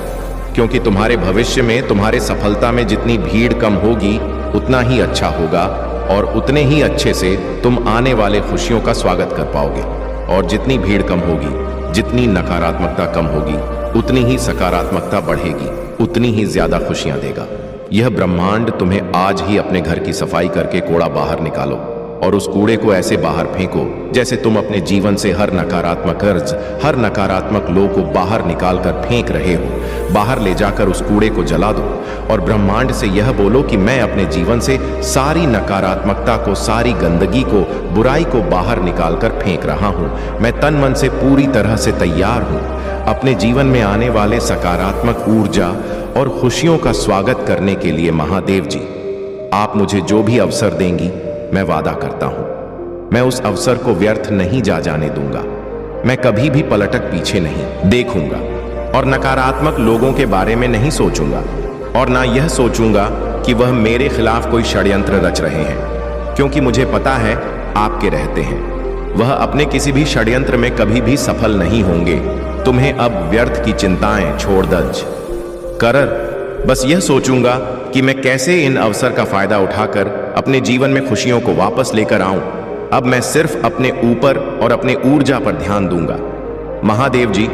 क्योंकि तुम्हारे भविष्य में, तुम्हारे सफलता में जितनी भीड़ कम होगी उतना ही अच्छा होगा और उतने ही अच्छे से तुम आने वाले खुशियों का स्वागत कर पाओगे। और जितनी भीड़ कम होगी, जितनी नकारात्मकता कम होगी, उतनी ही सकारात्मकता बढ़ेगी, उतनी ही ज्यादा खुशियां देगा। यह ब्रह्मांड तुम्हें आज ही अपने घर की सफाई करके कूड़ा बाहर निकालो और उस कूड़े को ऐसे बाहर फेंको जैसे तुम अपने जीवन से हर नकारात्मक कर्ज, हर नकारात्मक लोग को बाहर निकाल कर फेंक रहे हो। बाहर ले जाकर उस कूड़े को जला दो और ब्रह्मांड से यह बोलो कि मैं अपने जीवन से सारी नकारात्मकता को, सारी गंदगी को, बुराई को बाहर निकाल कर फेंक रहा हूं। मैं तन मन से पूरी तरह से तैयार हूं अपने जीवन में आने वाले सकारात्मक ऊर्जा और खुशियों का स्वागत करने के लिए। महादेव जी, आप मुझे जो भी अवसर देंगी, मैं वादा करता हूं मैं उस अवसर को व्यर्थ नहीं जाने दूंगा। मैं कभी भी पलटक पीछे नहीं देखूंगा और नकारात्मक लोगों के बारे में नहीं सोचूंगा और ना यह सोचूंगा कि वह मेरे खिलाफ कोई षड्यंत्र रच रहे हैं, क्योंकि मुझे पता है आपके रहते हैं वह अपने किसी भी षड्यंत्र में कभी भी सफल नहीं होंगे। तुम्हें अब व्यर्थ की चिंताएं छोड़ दज कर बस यह सोचूंगा कि मैं कैसे इन अवसर का फायदा उठाकर अपने जीवन में खुशियों को वापस लेकर आऊं। अब मैं सिर्फ अपने ऊपर और अपने ऊर्जा पर ध्यान दूंगा। महादेव जी,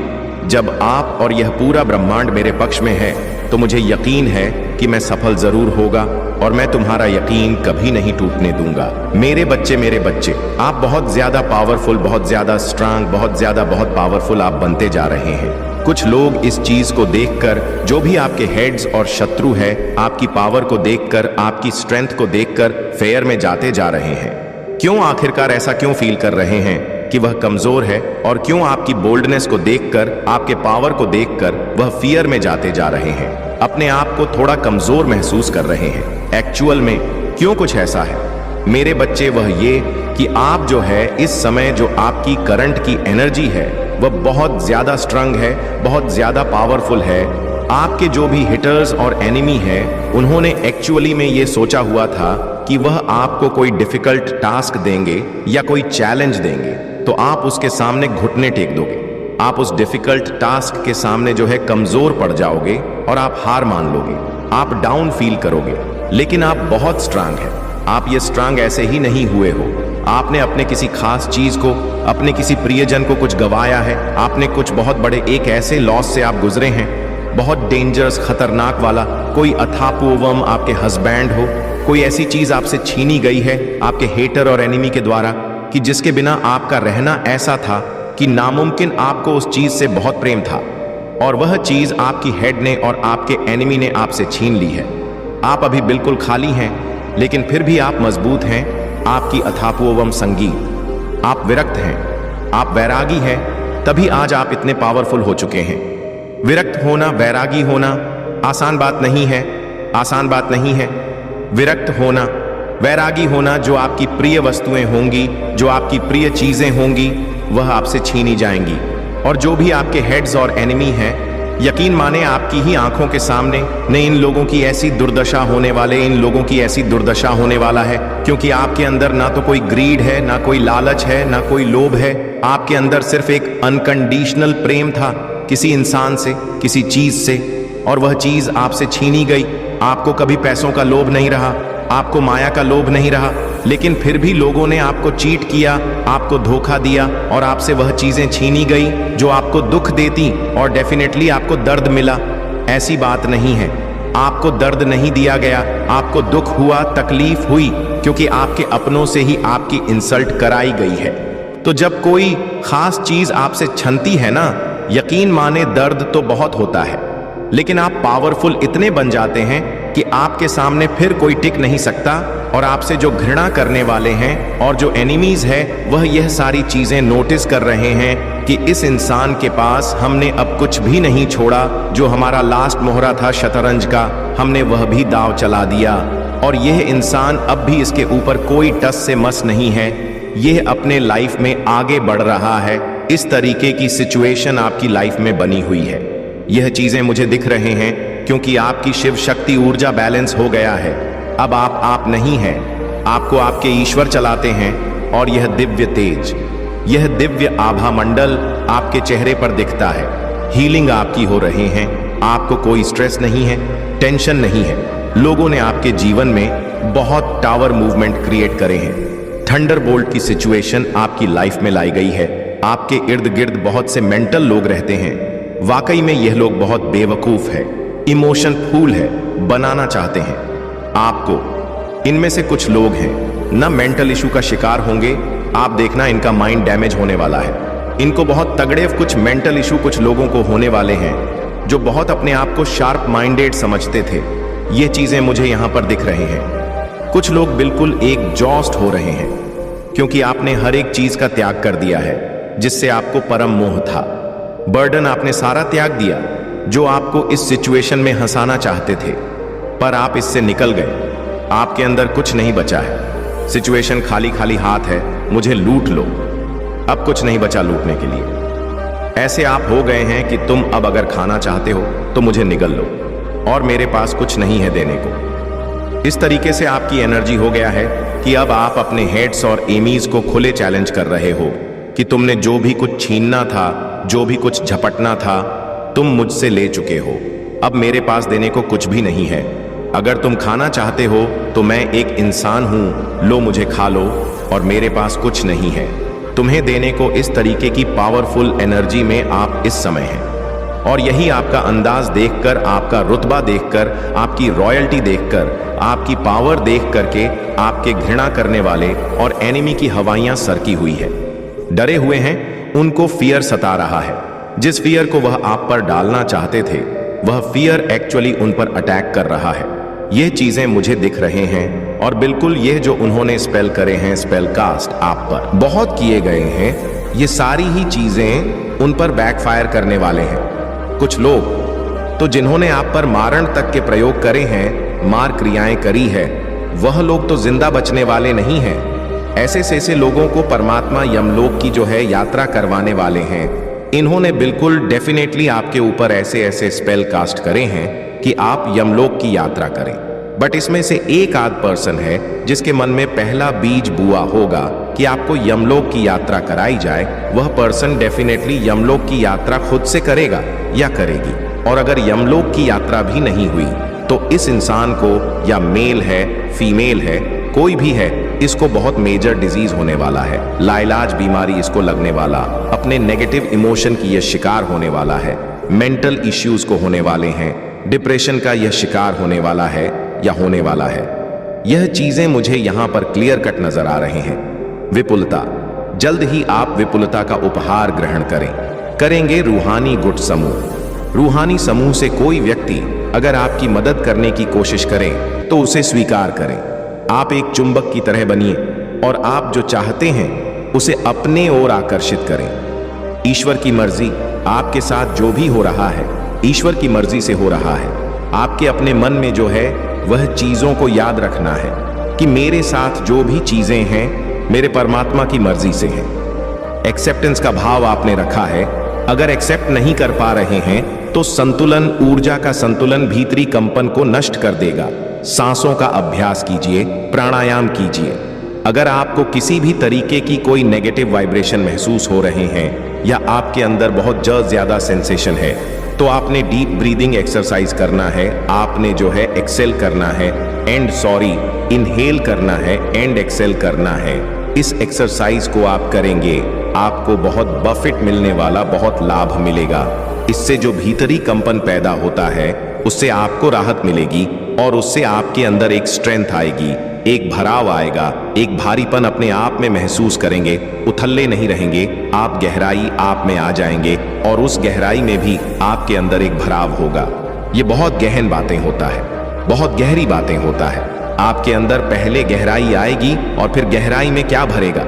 जब आप और यह पूरा ब्रह्मांड मेरे पक्ष में है तो मुझे यकीन है कि मैं सफल जरूर होगा और मैं तुम्हारा यकीन कभी नहीं टूटने दूंगा। मेरे बच्चे, आप बहुत ज्यादा पावरफुल, बहुत ज्यादा स्ट्रांग, बहुत पावरफुल आप बनते जा रहे हैं। कुछ लोग इस चीज को देखकर, जो भी आपके हेड्स और शत्रु है, आपकी पावर को देखकर, आपकी स्ट्रेंथ को देखकर फेयर में जाते जा रहे हैं। क्यों आखिरकार ऐसा क्यों फील कर रहे हैं कि वह कमजोर है, और क्यों आपकी बोल्डनेस को देखकर, आपके पावर को देखकर वह फियर में जाते जा रहे हैं, अपने आप को थोड़ा कमजोर महसूस कर रहे हैं। एक्चुअल में क्यों कुछ ऐसा है मेरे बच्चे, वह ये कि आप जो है इस समय जो आपकी करंट की एनर्जी है वह बहुत ज्यादा स्ट्रांग है, बहुत ज्यादा पावरफुल है। आपके जो भी हिटर्स और एनिमी हैं, उन्होंने एक्चुअली में ये सोचा हुआ था कि वह आपको कोई डिफिकल्ट टास्क देंगे या कोई चैलेंज देंगे तो आप उसके सामने घुटने टेक दोगे। आप उस डिफिकल्ट टास्क के सामने जो है कमजोर पड़ जाओगे और आप हार मान लोगे, आप डाउन फील करोगे। लेकिन आप बहुत स्ट्रांग हैं। आप ये स्ट्रांग ऐसे ही नहीं हुए हो। आपने अपने किसी खास चीज को, अपने किसी प्रियजन को कुछ गवाया है। आपने कुछ बहुत बड़े एक ऐसे लॉस से आप गुजरे हैं, बहुत डेंजरस, खतरनाक वाला। कोई अथापोवम आपके हस्बैंड हो, कोई ऐसी चीज आपसे छीनी गई है आपके हेटर और एनिमी के द्वारा कि जिसके बिना आपका रहना ऐसा था कि नामुमकिन। आपको उस चीज से बहुत प्रेम था और वह चीज आपकी हेड ने और आपके एनिमी ने आपसे छीन ली है। आप अभी बिल्कुल खाली हैं, लेकिन फिर भी आप मजबूत हैं। आपकी अथापोवम संगीत, आप विरक्त हैं, आप वैरागी हैं, तभी आज आप इतने पावरफुल हो चुके हैं। विरक्त होना, वैरागी होना आसान बात नहीं है, आसान बात नहीं है। विरक्त होना, वैरागी होना, जो आपकी प्रिय वस्तुएं होंगी, जो आपकी प्रिय चीजें होंगी, वह आपसे छीनी जाएंगी। और जो भी आपके हेड्स और एनिमी हैं, यकीन माने आपकी ही आंखों के सामने ने इन लोगों की ऐसी दुर्दशा होने वाले, इन लोगों की ऐसी दुर्दशा होने वाला है, क्योंकि आपके अंदर ना तो कोई ग्रीड है, ना कोई लालच है, ना कोई लोभ है। आपके अंदर सिर्फ एक अनकंडीशनल प्रेम था किसी इंसान से, किसी चीज से, और वह चीज आपसे छीनी गई। आपको कभी पैसों का लोभ नहीं रहा, आपको माया का लोभ नहीं रहा, लेकिन फिर भी लोगों ने आपको चीट किया, आपको धोखा दिया और आपसे वह चीजें छीनी गई जो आपको दुख देती और डेफिनेटली आपको दर्द मिला। ऐसी बात नहीं है, आपको दर्द नहीं दिया गया, आपको दुख हुआ, तकलीफ हुई, क्योंकि आपके अपनों से ही आपकी इंसल्ट कराई गई है। तो जब कोई खास चीज आपसे छनती है ना, यकीन माने दर्द तो बहुत होता है, लेकिन आप पावरफुल इतने बन जाते हैं कि आपके सामने फिर कोई टिक नहीं सकता। और आपसे जो घृणा करने वाले हैं और जो एनिमीज है, वह यह सारी चीजें नोटिस कर रहे हैं कि इस इंसान के पास हमने अब कुछ भी नहीं छोड़ा। जो हमारा लास्ट मोहरा था शतरंज का, हमने वह भी दांव चला दिया और यह इंसान अब भी इसके ऊपर कोई टस से मस नहीं है। यह अपने लाइफ में आगे बढ़ रहा है। इस तरीके की सिचुएशन आपकी लाइफ में बनी हुई है। यह चीजें मुझे दिख रहे हैं क्योंकि आपकी शिव शक्ति ऊर्जा बैलेंस हो गया है। अब आप नहीं हैं, आपको आपके ईश्वर चलाते हैं। और यह दिव्य तेज, यह दिव्य आभा मंडल आपके चेहरे पर दिखता है। हीलिंग आपकी हो रही है, आपको कोई स्ट्रेस नहीं है, टेंशन नहीं है। लोगों ने आपके जीवन में बहुत टावर मूवमेंट क्रिएट करे हैं। थंडरबोल्ट की सिचुएशन आपकी लाइफ में लाई गई है। आपके इर्द गिर्द बहुत से मेंटल लोग रहते हैं, वाकई में यह लोग बहुत बेवकूफ है, इमोशन फूल है, बनाना चाहते हैं आपको। इनमें से कुछ लोग हैं ना मेंटल इशू का शिकार होंगे, आप देखना इनका माइंड डैमेज होने वाला है। इनको बहुत तगड़े कुछ मेंटल इशू कुछ लोगों को होने वाले हैं जो बहुत अपने आप को शार्प माइंडेड समझते थे। ये चीजें मुझे यहां पर दिख रहे हैं। कुछ लोग बिल्कुल एग्जॉस्ट हो रहे हैं क्योंकि आपने हर एक चीज का त्याग कर दिया है जिससे आपको परम मोह था। बर्डन आपने सारा त्याग दिया जो आपको इस सिचुएशन में हंसाना चाहते थे, पर आप इससे निकल गए। आपके अंदर कुछ नहीं बचा है, सिचुएशन खाली खाली हाथ है, मुझे लूट लो। अब कुछ नहीं बचा लूटने के लिए। ऐसे आप हो गए हैं कि तुम अब अगर खाना चाहते हो तो मुझे निगल लो और मेरे पास कुछ नहीं है देने को। इस तरीके से आपकी एनर्जी हो गया है कि अब आप अपने हेड्स और एमीज को खुले चैलेंज कर रहे हो कि तुमने जो भी कुछ छीनना था, जो भी कुछ झपटना था, तुम मुझसे ले चुके हो। अब मेरे पास देने को कुछ भी नहीं है। अगर तुम खाना चाहते हो तो मैं एक इंसान हूं, लो मुझे खा लो, और मेरे पास कुछ नहीं है। तुम्हें देने को इस तरीके की पावरफुल एनर्जी में आप इस समय हैं। और यही आपका अंदाज देखकर, आपका रुतबा देखकर, आपकी रॉयल्टी देखकर, आपकी पावर देख करके आपके घृणा करने वाले और एनिमी की हवाइयां सरकी हुई है। डरे हुए हैं, उनको फियर सता रहा है। जिस फियर को वह आप पर डालना चाहते थे, वह फियर एक्चुअली उन पर अटैक कर रहा है। ये चीजें मुझे दिख रहे हैं और बिल्कुल ये जो उन्होंने स्पेल करे हैं, स्पेल कास्ट आप पर बहुत किए गए हैं, ये सारी ही चीजें उन पर बैकफायर करने वाले हैं। कुछ लोग तो जिन्होंने आप पर मारण तक के प्रयोग करे हैं, मार क्रियाएं करी है, वह लोग तो जिंदा बचने वाले नहीं हैं। ऐसे लोगों को परमात्मा यमलोक की जो है यात्रा करवाने वाले हैं। इन्होंने बिल्कुल डेफिनेटली आपके ऊपर ऐसे स्पेल कास्ट करे हैं कि आप यमलोक की यात्रा करें। बट इसमें से एक आध पर्सन है जिसके मन में पहला बीज बुआ होगा कि आपको यमलोक की यात्रा कराई जाए। वह पर्सन डेफिनेटली यमलोक की यात्रा खुद से करेगा या करेगी। और अगर यमलोक की यात्रा भी नहीं हुई तो इस इंसान को, या मेल है, फीमेल है, कोई भी है, इसको बहुत मेजर डिजीज होने वाला है, लाइलाज बीमारी इसको लगने वाला, अपने नेगेटिव इमोशन की यह शिकार होने वाला है, मेंटल इश्यूज को होने वाले हैं, डिप्रेशन का यह शिकार होने वाला है या होने वाला है। यह चीजें मुझे यहां पर क्लियर कट नजर आ रहे हैं। विपुलता, जल्द ही आप विपुलता का उपहार ग्रहण करेंगे रूहानी गुट समूह। रूहानी समूह से कोई व्यक्ति अगर आपकी मदद करने की कोशिश करे तो उसे स्वीकार करें। आप एक चुंबक की तरह बनिए और आप जो चाहते हैं उसे अपने ओर आकर्षित करें। ईश्वर की मर्जी, आपके साथ जो भी हो रहा है ईश्वर की मर्जी से हो रहा है। आपके अपने मन में जो है वह चीजों को याद रखना है कि मेरे साथ जो भी चीजें हैं मेरे परमात्मा की मर्जी से हैं। एक्सेप्टेंस का भाव आपने रखा है। अगर एक्सेप्ट नहीं कर पा रहे हैं तो संतुलन, ऊर्जा का संतुलन भीतरी कंपन को नष्ट कर देगा। सांसों का अभ्यास कीजिए, प्राणायाम कीजिए। अगर आपको किसी भी तरीके की कोई नेगेटिव वाइब्रेशन महसूस हो रहे हैं या आपके अंदर बहुत ज्यादा सेंसेशन है तो आपने डीप ब्रीदिंग एक्सरसाइज करना है। आपने जो है एक्सेल करना है, इनहेल करना है, एंड एक्सेल करना है। इस एक्सरसाइज को आप करेंगे, आपको बहुत बफिट मिलने वाला, बहुत लाभ मिलेगा। इससे जो भीतरी कंपन पैदा होता है उससे आपको राहत मिलेगी और उससे आपके अंदर एक स्ट्रेंथ आएगी, एक भराव आएगा, एक भारीपन अपने आप में महसूस करेंगे। उथल्ले नहीं रहेंगे, आप गहराई आप में आ जाएंगे और उस गहराई में भी आपके अंदर एक भराव होगा। ये बहुत गहन बातें होता है, बहुत गहरी बातें होता है। आपके अंदर पहले गहराई आएगी और फिर गहराई में क्या भरेगा?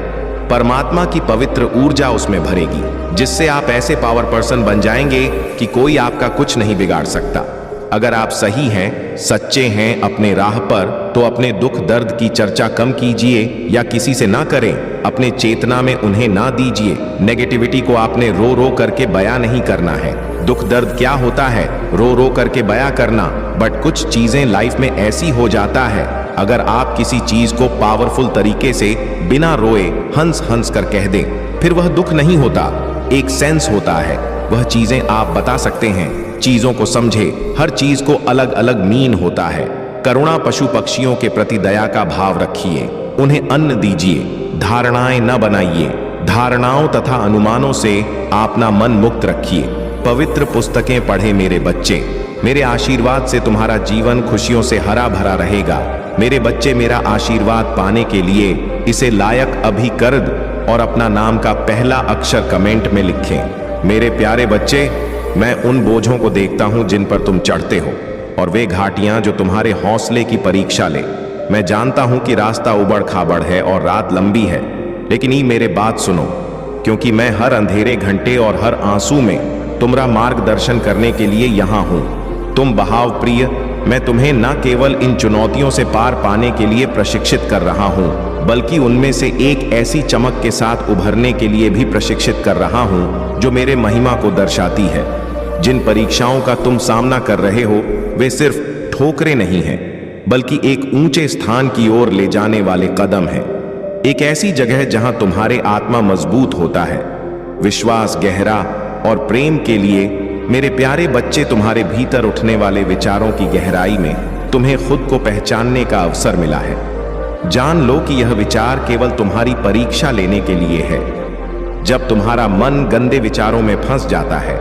परमात्मा की पवित्र ऊर्जा उसमें भरेगी, जिससे आप ऐसे पावर पर्सन बन जाएंगे कि कोई आपका कुछ नहीं बिगाड़ सकता। अगर आप सही हैं, सच्चे हैं अपने राह पर, तो अपने दुख दर्द की चर्चा कम कीजिए या किसी से ना करें। अपने चेतना में उन्हें ना दीजिए। नेगेटिविटी को आपने रो रो करके बयां नहीं करना है। दुख दर्द क्या होता है? रो रो करके बयां करना। बट कुछ चीजें लाइफ में ऐसी हो जाता है, अगर आप किसी चीज को पावरफुल तरीके से बिना रोए हंस हंस कर कह दें, फिर वह दुख नहीं होता, एक सेंस होता है। वह चीजें आप बता सकते हैं। चीजों को समझे, हर चीज को अलग अलग मीन होता है। करुणा पशु पक्षियों के प्रति दया का भाव रखिए, उन्हें अन्न दीजिए, धारणाएं न बनाइए। धारणाओं तथा अनुमानों से अपना मन मुक्त रखिए। पवित्र पुस्तकें पढ़े मेरे बच्चे। मेरे आशीर्वाद से तुम्हारा जीवन खुशियों से हरा भरा रहेगा। मेरे बच्चे, मेरा आशीर्वाद पाने के लिए इसे लायक अभी कर दो और अपना नाम का पहला अक्षर कमेंट में लिखें। मेरे प्यारे बच्चे, मैं उन बोझों को देखता हूं जिन पर तुम चढ़ते हो और वे घाटियां जो तुम्हारे हौसले की परीक्षा ले। मैं जानता हूं कि रास्ता उबड़ खाबड़ है और रात लंबी है, लेकिन ये मेरे बात सुनो, क्योंकि मैं हर अंधेरे घंटे और हर आंसू में तुम्हारा मार्गदर्शन करने के लिए यहाँ हूँ। तुम बहाव प्रिय, मैं तुम्हें न केवल इन चुनौतियों से पार पाने के लिए प्रशिक्षित कर रहा हूँ, बल्कि उनमें से एक ऐसी चमक के साथ उभरने के लिए भी प्रशिक्षित कर रहा हूँ जो मेरे महिमा को दर्शाती है। जिन परीक्षाओं का तुम सामना कर रहे हो वे सिर्फ ठोकरें नहीं हैं, बल्कि एक ऊंचे स्थान की ओर ले जाने वाले कदम हैं। एक ऐसी जगह जहां तुम्हारे आत्मा मजबूत होता है, विश्वास गहरा और प्रेम के लिए मेरे प्यारे बच्चे, तुम्हारे भीतर उठने वाले विचारों की गहराई में तुम्हें खुद को पहचानने का अवसर मिला है। जान लो कि यह विचार केवल तुम्हारी परीक्षा लेने के लिए है। जब तुम्हारा मन गंदे विचारों में फंस जाता है,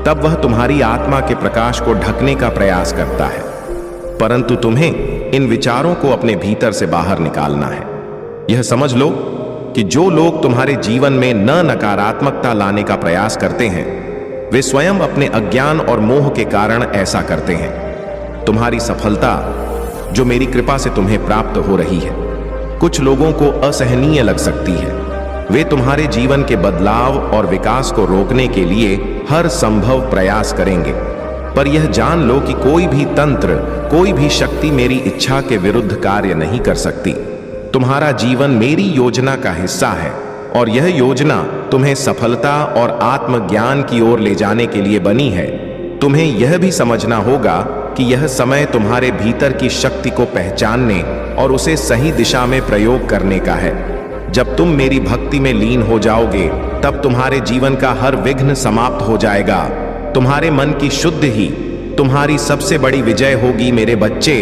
तब वह तुम्हारी आत्मा के प्रकाश को ढकने का प्रयास करता है, परंतु तुम्हें इन विचारों को अपने भीतर से बाहर निकालना है। यह समझ लो कि जो लोग तुम्हारे जीवन में न नकारात्मकता लाने का प्रयास करते हैं, वे स्वयं अपने अज्ञान और मोह के कारण ऐसा करते हैं। तुम्हारी सफलता जो मेरी कृपा से तुम्हें प्राप्त हो रही है, कुछ लोगों को असहनीय लग सकती है। वे तुम्हारे जीवन के बदलाव और विकास को रोकने के लिए हर संभव प्रयास करेंगे, पर यह जान लो कि कोई भी तंत्र, कोई भी शक्ति मेरी इच्छा के विरुद्ध कार्य नहीं कर सकती। तुम्हारा जीवन मेरी योजना का हिस्सा है और यह योजना तुम्हें सफलता और आत्मज्ञान की ओर ले जाने के लिए बनी है। तुम्हें यह भी समझना होगा कि यह समय तुम्हारे भीतर की शक्ति को पहचानने और उसे सही दिशा में प्रयोग करने का है। जब तुम मेरी भक्ति में लीन हो जाओगे, तब तुम्हारे जीवन का हर विघ्न समाप्त हो जाएगा। तुम्हारे मन की शुद्ध ही तुम्हारी सबसे बड़ी विजय होगी। मेरे बच्चे,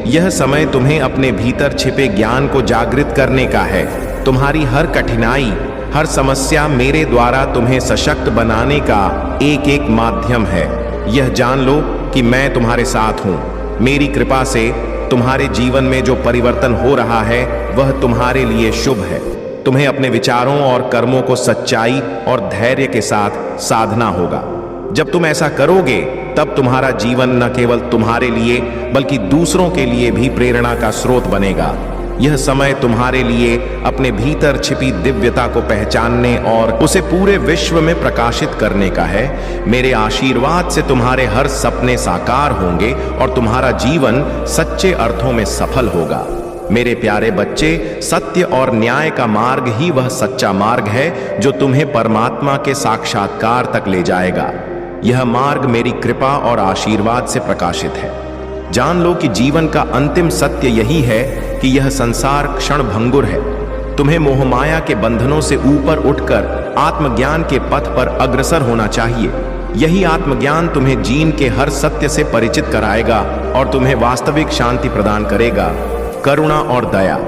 यह समय तुम्हें अपने भीतर छिपे ज्ञान को जागृत करने का है। तुम्हारी हर कठिनाई, हर समस्या मेरे द्वारा तुम्हें सशक्त बनाने का एक एक माध्यम है। यह जान लो कि मैं तुम्हारे साथ हूँ। मेरी कृपा से तुम्हारे जीवन में जो परिवर्तन हो रहा है वह तुम्हारे लिए शुभ है। तुम्हें अपने विचारों और कर्मों को सच्चाई और धैर्य के साथ साधना होगा। जब तुम ऐसा करोगे, तब तुम्हारा जीवन न केवल तुम्हारे लिए बल्कि दूसरों के लिए भी प्रेरणा का स्रोत बनेगा। यह समय तुम्हारे लिए अपने भीतर छिपी दिव्यता को पहचानने और उसे पूरे विश्व में प्रकाशित करने का है। मेरे आशीर्वाद से तुम्हारे हर सपने साकार होंगे और तुम्हारा जीवन सच्चे अर्थों में सफल होगा। मेरे प्यारे बच्चे, सत्य और न्याय का मार्ग ही वह सच्चा मार्ग है जो तुम्हें परमात्मा के साक्षात्कार तक ले जाएगा। यह मार्ग मेरी कृपा और आशीर्वाद से प्रकाशित है। जान लो कि जीवन का अंतिम सत्य यही है कि यह संसार क्षणभंगुर है। तुम्हें मोहमाया के बंधनों से ऊपर उठकर आत्मज्ञान के पथ पर अग्रसर होना चाहिए। यही आत्मज्ञान तुम्हें जीवन के हर सत्य से परिचित कराएगा और तुम्हें वास्तविक शांति प्रदान करेगा। करुणा और दया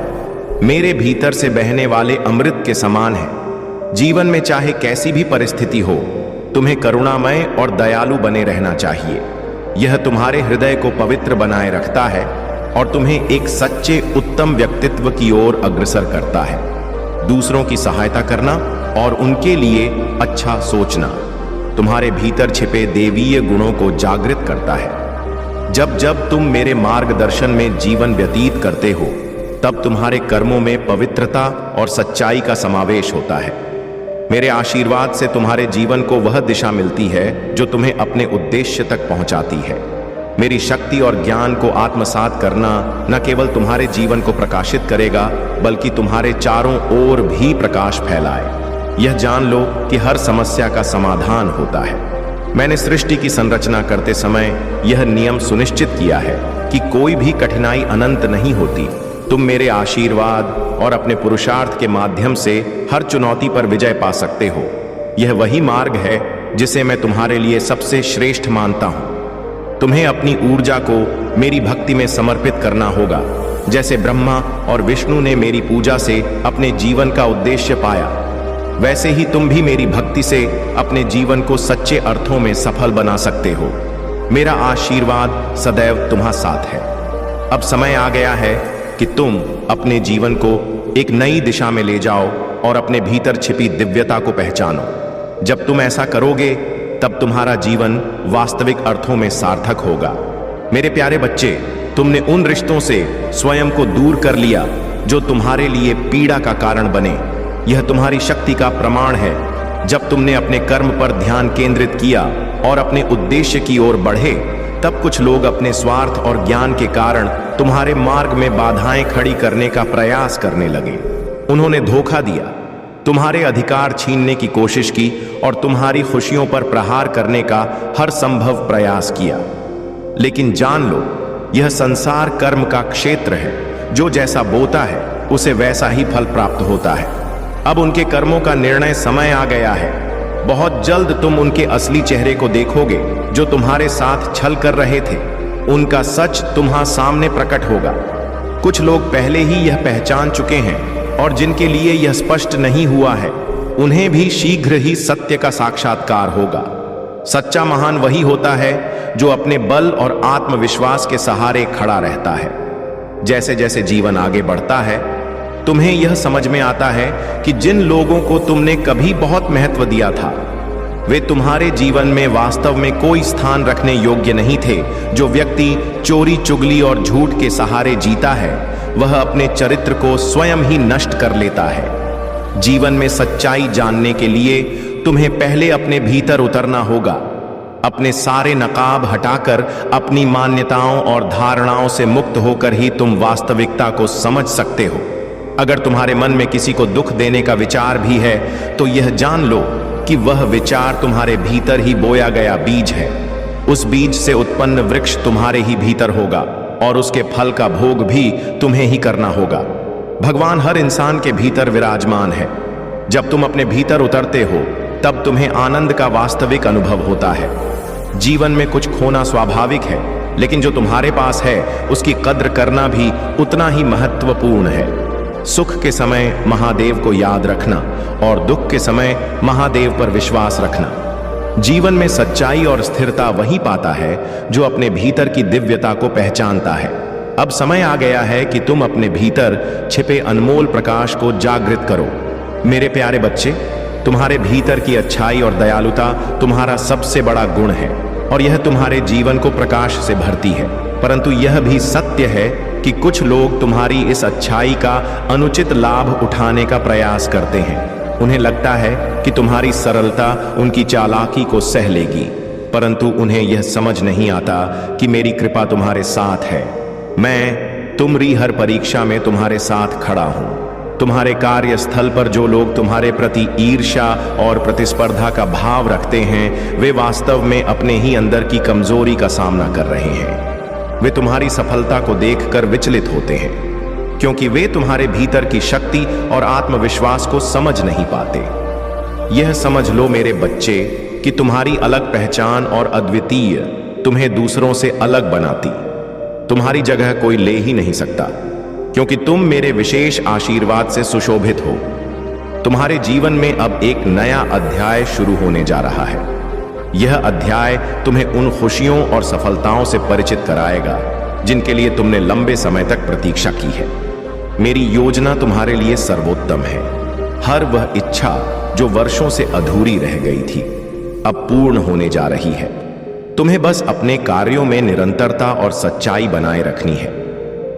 मेरे भीतर से बहने वाले अमृत के समान है। जीवन में चाहे कैसी भी परिस्थिति हो, तुम्हें करुणामय और दयालु बने रहना चाहिए। यह तुम्हारे हृदय को पवित्र बनाए रखता है और तुम्हें एक सच्चे उत्तम व्यक्तित्व की ओर अग्रसर करता है। दूसरों की सहायता करना और उनके लिए अच्छा सोचना तुम्हारे भीतर छिपे देवीय गुणों को जागृत करता है। जब जब तुम मेरे मार्गदर्शन में जीवन व्यतीत करते हो, तब तुम्हारे कर्मों में पवित्रता और सच्चाई का समावेश होता है। मेरे आशीर्वाद से तुम्हारे जीवन को वह दिशा मिलती है जो तुम्हें अपने उद्देश्य तक पहुंचाती है। मेरी शक्ति और ज्ञान को आत्मसात करना न केवल तुम्हारे जीवन को प्रकाशित करेगा, बल्कि तुम्हारे चारों ओर भी प्रकाश फैलाए। यह जान लो कि हर समस्या का समाधान होता है। मैंने सृष्टि की संरचना करते समय यह नियम सुनिश्चित किया है कि कोई भी कठिनाई अनंत नहीं होती। तुम मेरे आशीर्वाद और अपने पुरुषार्थ के माध्यम से हर चुनौती पर विजय पा सकते हो। यह वही मार्ग है जिसे मैं तुम्हारे लिए सबसे श्रेष्ठ मानता हूं। तुम्हें अपनी ऊर्जा को मेरी भक्ति में समर्पित करना होगा, जैसे ब्रह्मा और विष्णु ने मेरी पूजा से अपने जीवन का उद्देश्य पाया। वैसे ही तुम भी मेरी भक्ति से अपने जीवन को सच्चे अर्थों में सफल बना सकते हो। मेरा आशीर्वाद सदैव तुम्हारे साथ है। अब समय आ गया है कि तुम अपने जीवन को एक नई दिशा में ले जाओ और अपने भीतर छिपी दिव्यता को पहचानो। जब तुम ऐसा करोगे तब तुम्हारा जीवन वास्तविक अर्थों में सार्थक होगा। मेरे प्यारे बच्चे, तुमने उन रिश्तों से स्वयं को दूर कर लिया जो तुम्हारे लिए पीड़ा का कारण बने। यह तुम्हारी शक्ति का प्रमाण है। जब तुमने अपने कर्म पर ध्यान केंद्रित किया और अपने उद्देश्य की ओर बढ़े, तब कुछ लोग अपने स्वार्थ और ज्ञान के कारण तुम्हारे मार्ग में बाधाएं खड़ी करने का प्रयास करने लगे। उन्होंने धोखा दिया, तुम्हारे अधिकार छीनने की कोशिश की और तुम्हारी खुशियों पर प्रहार करने का हर संभव प्रयास किया। लेकिन जान लो, यह संसार कर्म का क्षेत्र है। जो जैसा बोता है उसे वैसा ही फल प्राप्त होता है। अब उनके कर्मों का निर्णय समय आ गया है। बहुत जल्द तुम उनके असली चेहरे को देखोगे जो तुम्हारे साथ छल कर रहे थे। उनका सच तुम्हारे सामने प्रकट होगा। कुछ लोग पहले ही यह पहचान चुके हैं और जिनके लिए यह स्पष्ट नहीं हुआ है, उन्हें भी शीघ्र ही सत्य का साक्षात्कार होगा। सच्चा महान वही होता है जो अपने बल और आत्मविश्वास के सहारे खड़ा रहता है। जैसे जैसे जीवन आगे बढ़ता है, तुम्हें यह समझ में आता है कि जिन लोगों को तुमने कभी बहुत महत्व दिया था, वे तुम्हारे जीवन में वास्तव में कोई स्थान रखने योग्य नहीं थे। जो व्यक्ति चोरी चुगली और झूठ के सहारे जीता है, वह अपने चरित्र को स्वयं ही नष्ट कर लेता है। जीवन में सच्चाई जानने के लिए तुम्हें पहले अपने भीतर उतरना होगा। अपने सारे नकाब हटाकर अपनी मान्यताओं और धारणाओं से मुक्त होकर ही तुम वास्तविकता को समझ सकते हो। अगर तुम्हारे मन में किसी को दुख देने का विचार भी है, तो यह जान लो कि वह विचार तुम्हारे भीतर ही बोया गया बीज है। उस बीज से उत्पन्न वृक्ष तुम्हारे ही भीतर होगा और उसके फल का भोग भी तुम्हें ही करना होगा। भगवान हर इंसान के भीतर विराजमान है। जब तुम अपने भीतर उतरते हो, तब तुम्हें आनंद का वास्तविक अनुभव होता है। जीवन में कुछ खोना स्वाभाविक है, लेकिन जो तुम्हारे पास है उसकी कद्र करना भी उतना ही महत्वपूर्ण है। सुख के समय महादेव को याद रखना और दुख के समय महादेव पर विश्वास रखना। जीवन में सच्चाई और स्थिरता वही पाता है जो अपने भीतर की दिव्यता को पहचानता है। अब समय आ गया है कि तुम अपने भीतर छिपे अनमोल प्रकाश को जागृत करो। मेरे प्यारे बच्चे, तुम्हारे भीतर की अच्छाई और दयालुता तुम्हारा सबसे बड़ा गुण है और यह तुम्हारे जीवन को प्रकाश से भरती है। परंतु यह भी सत्य है कि कुछ लोग तुम्हारी इस अच्छाई का अनुचित लाभ उठाने का प्रयास करते हैं। उन्हें लगता है कि तुम्हारी सरलता उनकी चालाकी को सह लेगी, परंतु उन्हें यह समझ नहीं आता कि मेरी कृपा तुम्हारे साथ है। मैं तुम्हारी हर परीक्षा में तुम्हारे साथ खड़ा हूं। तुम्हारे कार्यस्थल पर जो लोग तुम्हारे प्रति ईर्ष्या और प्रतिस्पर्धा का भाव रखते हैं, वे वास्तव में अपने ही अंदर की कमजोरी का सामना कर रहे हैं। वे तुम्हारी सफलता को देखकर विचलित होते हैं, क्योंकि वे तुम्हारे भीतर की शक्ति और आत्मविश्वास को समझ नहीं पाते। यह समझ लो मेरे बच्चे कि तुम्हारी अलग पहचान और अद्वितीय तुम्हें दूसरों से अलग बनाती। तुम्हारी जगह कोई ले ही नहीं सकता, क्योंकि तुम मेरे विशेष आशीर्वाद से सुशोभित हो। तुम्हारे जीवन में अब एक नया अध्याय शुरू होने जा रहा है। यह अध्याय तुम्हें उन खुशियों और सफलताओं से परिचित कराएगा जिनके लिए तुमने लंबे समय तक प्रतीक्षा की है। मेरी योजना तुम्हारे लिए सर्वोत्तम है। हर वह इच्छा जो वर्षों से अधूरी रह गई थी, अब पूर्ण होने जा रही है। तुम्हें बस अपने कार्यों में निरंतरता और सच्चाई बनाए रखनी है।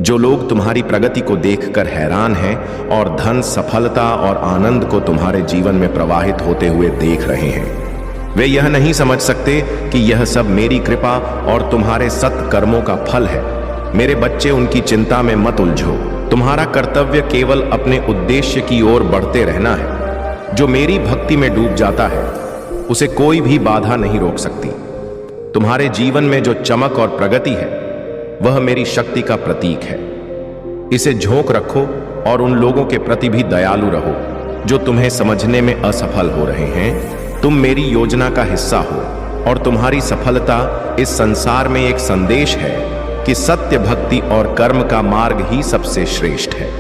जो लोग तुम्हारी प्रगति को देखकर हैरान हैं और धन, सफलता और आनंद को तुम्हारे जीवन में प्रवाहित होते हुए देख रहे हैं, वे यह नहीं समझ सकते कि यह सब मेरी कृपा और तुम्हारे सत्कर्मों का फल है। मेरे बच्चे, उनकी चिंता में मत उलझो। तुम्हारा कर्तव्य केवल अपने उद्देश्य की ओर बढ़ते रहना है। जो मेरी भक्ति में डूब जाता है, उसे कोई भी बाधा नहीं रोक सकती। तुम्हारे जीवन में जो चमक और प्रगति है, वह मेरी शक्ति का प्रतीक है। इसे झोंक रखो और उन लोगों के प्रति भी दयालु रहो जो तुम्हें समझने में असफल हो रहे हैं। तुम मेरी योजना का हिस्सा हो और तुम्हारी सफलता इस संसार में एक संदेश है कि सत्य, भक्ति और कर्म का मार्ग ही सबसे श्रेष्ठ है।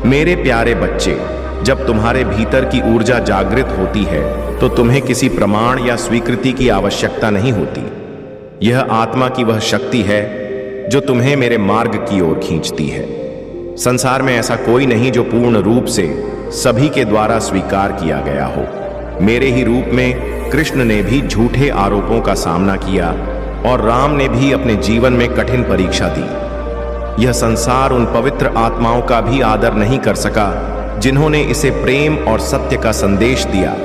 मेरे प्यारे बच्चे, जब तुम्हारे भीतर की ऊर्जा जागृत होती है तो तुम्हें किसी प्रमाण या स्वीकृति की आवश्यकता नहीं होती। यह आत्मा की वह शक्ति है जो तुम्हें मेरे मार्ग की ओर खींचती है। संसार में ऐसा कोई नहीं जो पूर्ण रूप से सभी के द्वारा स्वीकार किया गया हो। मेरे ही रूप में कृष्ण ने भी झूठे आरोपों का सामना किया और राम ने भी अपने जीवन में कठिन परीक्षा दी। यह संसार उन पवित्र आत्माओं का भी आदर नहीं कर सका जिन्होंने इसे प्रेम और सत्य का संदेश दिया।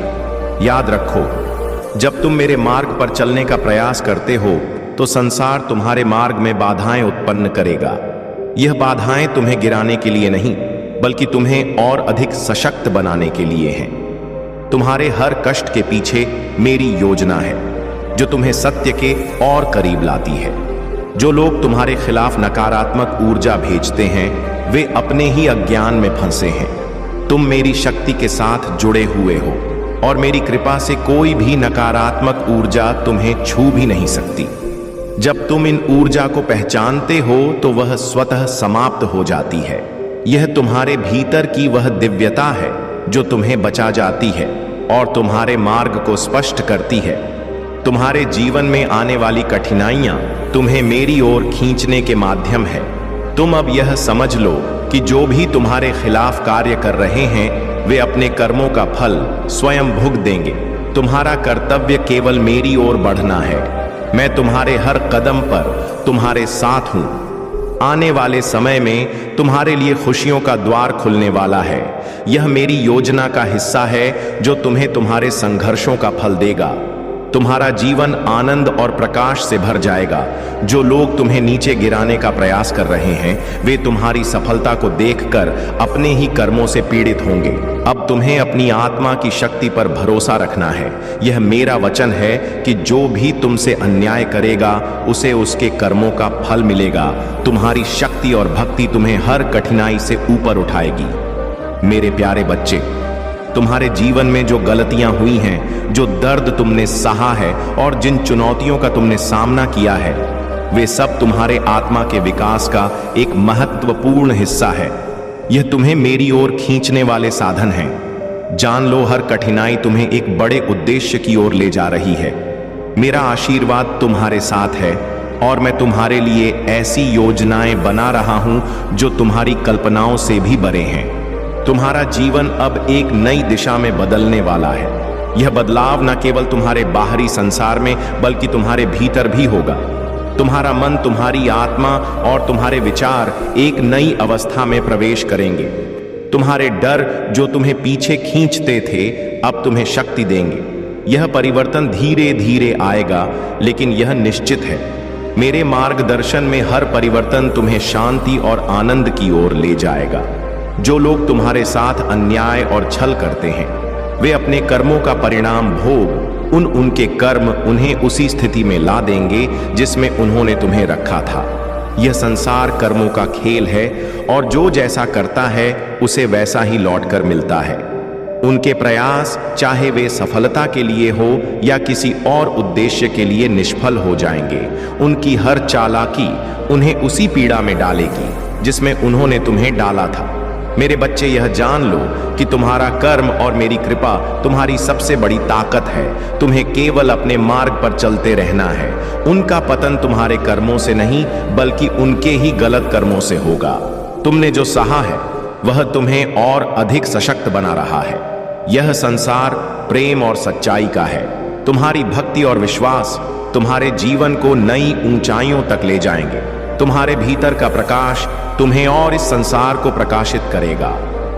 याद रखो, जब तुम मेरे मार्ग पर चलने का प्रयास करते हो तो संसार तुम्हारे मार्ग में बाधाएं उत्पन्न करेगा। यह बाधाएं तुम्हें गिराने के लिए नहीं, बल्कि तुम्हें और अधिक सशक्त बनाने के लिए हैं। तुम्हारे हर कष्ट के पीछे मेरी योजना है जो तुम्हें सत्य के और करीब लाती है। जो लोग तुम्हारे खिलाफ नकारात्मक ऊर्जा भेजते हैं वे अपने ही अज्ञान में फंसे हैं। तुम मेरी शक्ति के साथ जुड़े हुए हो और मेरी कृपा से कोई भी नकारात्मक ऊर्जा तुम्हें छू भी नहीं सकती। जब तुम इन ऊर्जा को पहचानते हो तो वह स्वतः समाप्त हो जाती है। यह तुम्हारे भीतर की वह दिव्यता है जो तुम्हें बचा जाती है और तुम्हारे मार्ग को स्पष्ट करती है। तुम्हारे जीवन में आने वाली कठिनाइयां तुम्हें मेरी ओर खींचने के माध्यम है। तुम अब यह समझ लो कि जो भी तुम्हारे खिलाफ कार्य कर रहे हैं वे अपने कर्मों का फल स्वयं भुगत देंगे। तुम्हारा कर्तव्य केवल मेरी ओर बढ़ना है। मैं तुम्हारे हर कदम पर तुम्हारे साथ हूं। आने वाले समय में तुम्हारे लिए खुशियों का द्वार खुलने वाला है। यह मेरी योजना का हिस्सा है जो तुम्हें तुम्हारे संघर्षों का फल देगा। तुम्हारा जीवन आनंद और प्रकाश से भर जाएगा। जो लोग तुम्हें नीचे गिराने का प्रयास कर रहे हैं वे तुम्हारी सफलता को देखकर अपने ही कर्मों से पीड़ित होंगे। अब तुम्हें अपनी आत्मा की शक्ति पर भरोसा रखना है। यह मेरा वचन है कि जो भी तुमसे अन्याय करेगा उसे उसके कर्मों का फल मिलेगा। तुम्हारी शक्ति और भक्ति तुम्हें हर कठिनाई से ऊपर उठाएगी। मेरे प्यारे बच्चे, तुम्हारे जीवन में जो गलतियां हुई हैं, जो दर्द तुमने सहा है और जिन चुनौतियों का तुमने सामना किया है, वे सब तुम्हारे आत्मा के विकास का एक महत्वपूर्ण हिस्सा है। यह तुम्हें मेरी ओर खींचने वाले साधन हैं। जान लो, हर कठिनाई तुम्हें एक बड़े उद्देश्य की ओर ले जा रही है। मेरा आशीर्वाद तुम्हारे साथ है और मैं तुम्हारे लिए ऐसी योजनाएं बना रहा हूं जो तुम्हारी कल्पनाओं से भी बड़े हैं। तुम्हारा जीवन अब एक नई दिशा में बदलने वाला है। यह बदलाव न केवल तुम्हारे बाहरी संसार में बल्कि तुम्हारे भीतर भी होगा। तुम्हारा मन, तुम्हारी आत्मा और तुम्हारे विचार एक नई अवस्था में प्रवेश करेंगे। तुम्हारे डर जो तुम्हें पीछे खींचते थे अब तुम्हें शक्ति देंगे। यह परिवर्तन धीरे धीरे आएगा, लेकिन यह निश्चित है। मेरे मार्गदर्शन में हर परिवर्तन तुम्हें शांति और आनंद की ओर ले जाएगा। जो लोग तुम्हारे साथ अन्याय और छल करते हैं वे अपने कर्मों का परिणाम भोग उनके कर्म उन्हें उसी स्थिति में ला देंगे जिसमें उन्होंने तुम्हें रखा था। यह संसार कर्मों का खेल है और जो जैसा करता है उसे वैसा ही लौटकर मिलता है। उनके प्रयास चाहे वे सफलता के लिए हो या किसी और उद्देश्य के लिए निष्फल हो जाएंगे। उनकी हर चालाकी उन्हें उसी पीड़ा में डालेगी जिसमें उन्होंने तुम्हें डाला था। मेरे बच्चे, यह जान लो कि तुम्हारा कर्म और मेरी कृपा तुम्हारी सबसे बड़ी ताकत है। तुम्हें केवल अपने मार्ग पर चलते रहना है। उनका पतन तुम्हारे कर्मों से नहीं बल्कि उनके ही गलत कर्मों से होगा। तुमने जो सहा है वह तुम्हें और अधिक सशक्त बना रहा है। यह संसार प्रेम और सच्चाई का है। तुम्हारी भक्ति और विश्वास तुम्हारे जीवन को नई ऊंचाइयों तक ले जाएंगे। तुम्हारे भीतर का प्रकाश तुम्हें और इस संसार को प्रकाशित करेगा।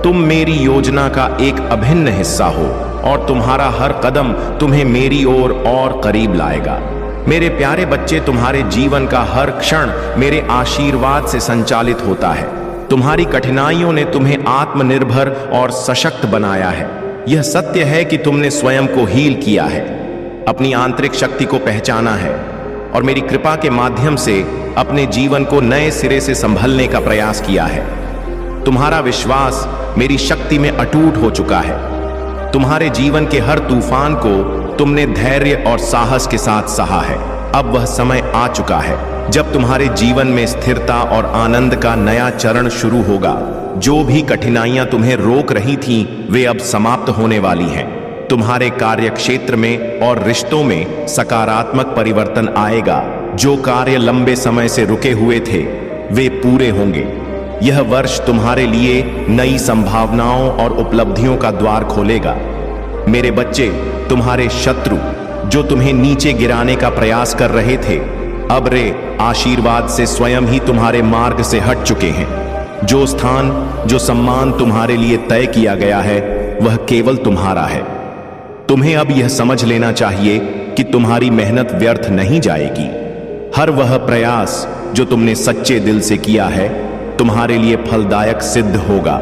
तुम मेरी योजना का एक अभिन्न हिस्सा हो और तुम्हारा हर कदम तुम्हें मेरी ओर और करीब लाएगा। मेरे प्यारे बच्चे, तुम्हारे जीवन का हर क्षण मेरे आशीर्वाद से संचालित होता है। तुम्हारी कठिनाइयों ने तुम्हें आत्मनिर्भर और सशक्त बनाया है। यह सत्य है कि तुमने स्वयं को हील किया है, अपनी आंतरिक शक्ति को पहचाना है और मेरी कृपा के माध्यम से अपने जीवन को नए सिरे से संभलने का प्रयास किया है। तुम्हारा विश्वास मेरी शक्ति में अटूट हो चुका है। तुम्हारे जीवन के हर तूफान को तुमने धैर्य और साहस के साथ सहा है। अब वह समय आ चुका है जब तुम्हारे जीवन में स्थिरता और आनंद का नया चरण शुरू होगा। जो भी कठिनाइयां तुम्हें रोक रही थीं, वे अब समाप्त होने वाली हैं। तुम्हारे कार्य क्षेत्र में और रिश्तों में सकारात्मक परिवर्तन आएगा। जो कार्य लंबे समय से रुके हुए थे, वे पूरे होंगे। यह वर्ष तुम्हारे लिए नई संभावनाओं और उपलब्धियों का द्वार खोलेगा। मेरे बच्चे, तुम्हारे शत्रु जो तुम्हें नीचे गिराने का प्रयास कर रहे थे, अब रे आशीर्वाद से स्वयं ही तुम्हारे मार्ग से हट चुके हैं। जो स्थान, जो सम्मान तुम्हारे लिए तय किया गया है, वह केवल तुम्हारा है। तुम्हें अब यह समझ लेना चाहिए कि तुम्हारी मेहनत व्यर्थ नहीं जाएगी। हर वह प्रयास जो तुमने सच्चे दिल से किया है, तुम्हारे लिए फलदायक सिद्ध होगा।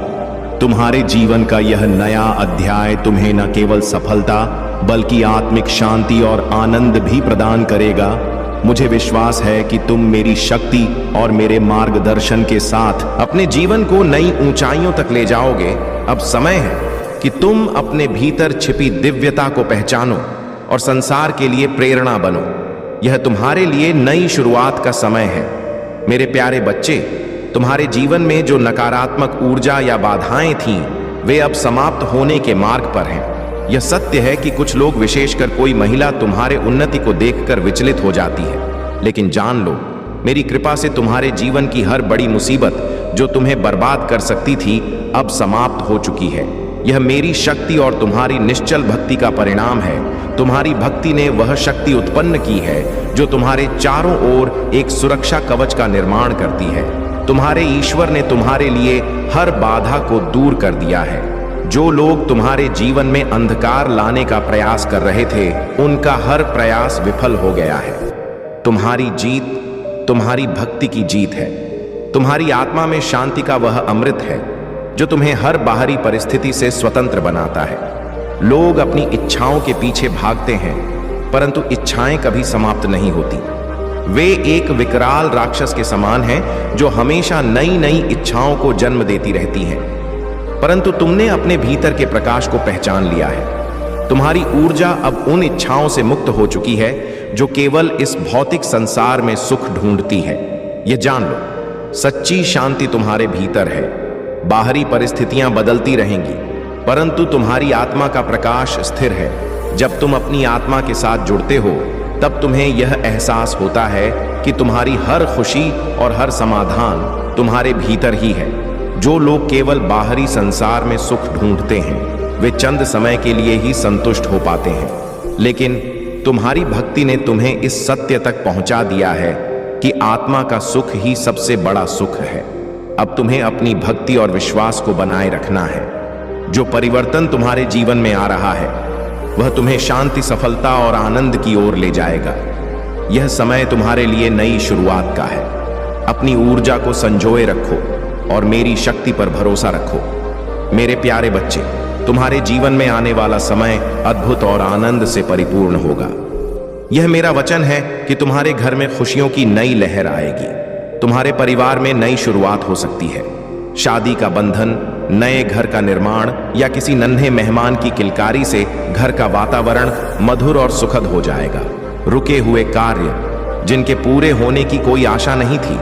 तुम्हारे जीवन का यह नया अध्याय तुम्हें न केवल सफलता बल्कि आत्मिक शांति और आनंद भी प्रदान करेगा। मुझे विश्वास है कि तुम मेरी शक्ति और मेरे मार्गदर्शन के साथ अपने जीवन को नई ऊंचाइयों तक ले जाओगे। अब समय है कि तुम अपने भीतर छिपी दिव्यता को पहचानो और संसार के लिए प्रेरणा बनो। यह तुम्हारे लिए नई शुरुआत का समय है। मेरे प्यारे बच्चे, तुम्हारे जीवन में जो नकारात्मक ऊर्जा या बाधाएं थीं, वे अब समाप्त होने के मार्ग पर हैं। यह सत्य है कि कुछ लोग, विशेषकर कोई महिला, तुम्हारे उन्नति को देखकर विचलित हो जाती है। लेकिन जान लो, मेरी कृपा से तुम्हारे जीवन की हर बड़ी मुसीबत जो तुम्हें बर्बाद कर सकती थी, अब समाप्त हो चुकी है। यह मेरी शक्ति और तुम्हारी निश्चल भक्ति का परिणाम है। तुम्हारी भक्ति ने वह शक्ति उत्पन्न की है जो तुम्हारे चारों ओर एक सुरक्षा कवच का निर्माण करती है। तुम्हारे ईश्वर ने तुम्हारे लिए हर बाधा को दूर कर दिया है। जो लोग तुम्हारे जीवन में अंधकार लाने का प्रयास कर रहे थे, उनका हर प्रयास विफल हो गया है। तुम्हारी जीत तुम्हारी भक्ति की जीत है। तुम्हारी आत्मा में शांति का वह अमृत है जो तुम्हें हर बाहरी परिस्थिति से स्वतंत्र बनाता है। लोग अपनी इच्छाओं के पीछे भागते हैं, परंतु इच्छाएं कभी समाप्त नहीं होती। वे एक विकराल राक्षस के समान हैं जो हमेशा नई नई इच्छाओं को जन्म देती रहती हैं। परंतु तुमने अपने भीतर के प्रकाश को पहचान लिया है। तुम्हारी ऊर्जा अब उन इच्छाओं से मुक्त हो चुकी है जो केवल इस भौतिक संसार में सुख ढूंढती है। यह जान लो, सच्ची शांति तुम्हारे भीतर है। बाहरी परिस्थितियां बदलती रहेंगी, परंतु तुम्हारी आत्मा का प्रकाश स्थिर है। जब तुम अपनी आत्मा के साथ जुड़ते हो, तब तुम्हें यह एहसास होता है कि तुम्हारी हर खुशी और हर समाधान तुम्हारे भीतर ही है। जो लोग केवल बाहरी संसार में सुख ढूंढते हैं, वे चंद समय के लिए ही संतुष्ट हो पाते हैं। लेकिन तुम्हारी भक्ति ने तुम्हें इस सत्य तक पहुंचा दिया है कि आत्मा का सुख ही सबसे बड़ा सुख है। अब तुम्हें अपनी भक्ति और विश्वास को बनाए रखना है। जो परिवर्तन तुम्हारे जीवन में आ रहा है, वह तुम्हें शांति, सफलता और आनंद की ओर ले जाएगा। यह समय तुम्हारे लिए नई शुरुआत का है। अपनी ऊर्जा को संजोए रखो और मेरी शक्ति पर भरोसा रखो। मेरे प्यारे बच्चे, तुम्हारे जीवन में आने वाला समय अद्भुत और आनंद से परिपूर्ण होगा। यह मेरा वचन है कि तुम्हारे घर में खुशियों की नई लहर आएगी। तुम्हारे परिवार में नई शुरुआत हो सकती है। शादी का बंधन, नए घर का निर्माण या किसी नन्हे मेहमान की किलकारी से घर का वातावरण मधुर और सुखद हो जाएगा। रुके हुए कार्य जिनके पूरे होने की कोई आशा नहीं थी,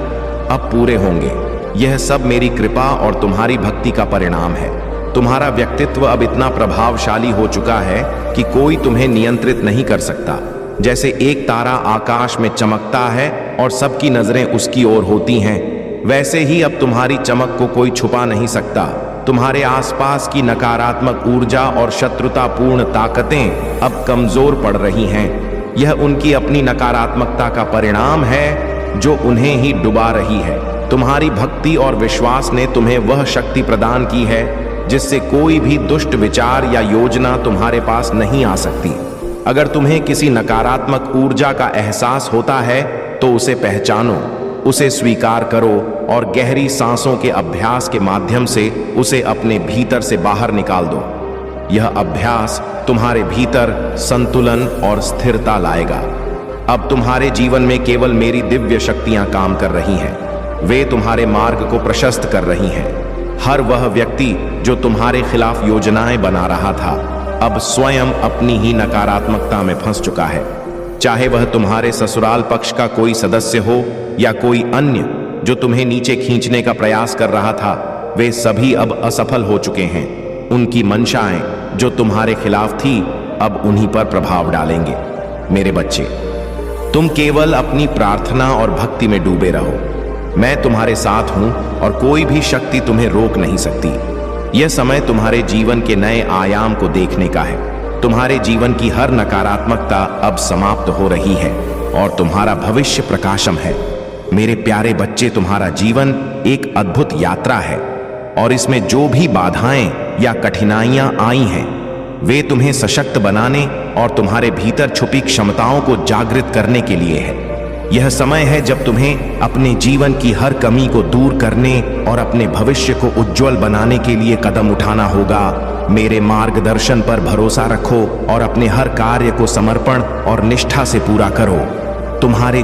अब पूरे होंगे। यह सब मेरी कृपा और तुम्हारी भक्ति का परिणाम है। तुम्हारा व्यक्तित्व अब इतना प्रभावशाली हो चुका है कि कोई तुम्हें नियंत्रित नहीं कर सकता। जैसे एक तारा आकाश में चमकता है और सबकी नजरें उसकी ओर होती हैं, वैसे ही अब तुम्हारी चमक को कोई छुपा नहीं सकता। तुम्हारे आसपास की नकारात्मक ऊर्जा और शत्रुतापूर्ण ताकतें अब कमजोर पड़ रही हैं। यह उनकी अपनी नकारात्मकता का परिणाम है जो उन्हें ही डुबा रही है। तुम्हारी भक्ति और विश्वास ने तुम्हें वह शक्ति प्रदान की है जिससे कोई भी दुष्ट विचार या योजना तुम्हारे पास नहीं आ सकती। अगर तुम्हें किसी नकारात्मक ऊर्जा का एहसास होता है तो उसे पहचानो, उसे स्वीकार करो और गहरी सांसों के अभ्यास के माध्यम से उसे अपने भीतर से बाहर निकाल दो। यह अभ्यास तुम्हारे भीतर संतुलन और स्थिरता लाएगा। अब तुम्हारे जीवन में केवल मेरी दिव्य शक्तियां काम कर रही हैं। वे तुम्हारे मार्ग को प्रशस्त कर रही हैं। हर वह व्यक्ति जो तुम्हारे खिलाफ योजनाएं बना रहा था, अब स्वयं अपनी ही नकारात्मकता में फंस चुका है। चाहे वह तुम्हारे ससुराल पक्ष का कोई सदस्य हो या कोई अन्य जो तुम्हें नीचे खींचने का प्रयास कर रहा था, वे सभी अब असफल हो चुके हैं। उनकी मंशाएं जो तुम्हारे खिलाफ थी अब उन्हीं पर प्रभाव डालेंगे। मेरे बच्चे, तुम केवल अपनी प्रार्थना और भक्ति में डूबे रहो। मैं तुम्हारे साथ हूं और कोई भी शक्ति तुम्हें रोक नहीं सकती। यह समय तुम्हारे जीवन के नए आयाम को देखने का है। तुम्हारे जीवन की हर नकारात्मकता अब समाप्त हो रही है और तुम्हारा भविष्य प्रकाशम है। मेरे प्यारे बच्चे, तुम्हारा जीवन एक अद्भुत यात्रा है और इसमें जो भी बाधाएं या कठिनाइयां आई हैं, वे तुम्हें सशक्त बनाने और तुम्हारे भीतर छुपी क्षमताओं को जागृत करने के लिए है। यह समय है जब तुम्हें अपने जीवन की हर कमी को दूर करने और अपने भविष्य को उज्जवल बनाने के लिए कदम उठाना होगा। मेरे मार्गदर्शन पर भरोसा रखो और अपने हर कार्य को समर्पण और निष्ठा से पूरा करो। तुम्हारे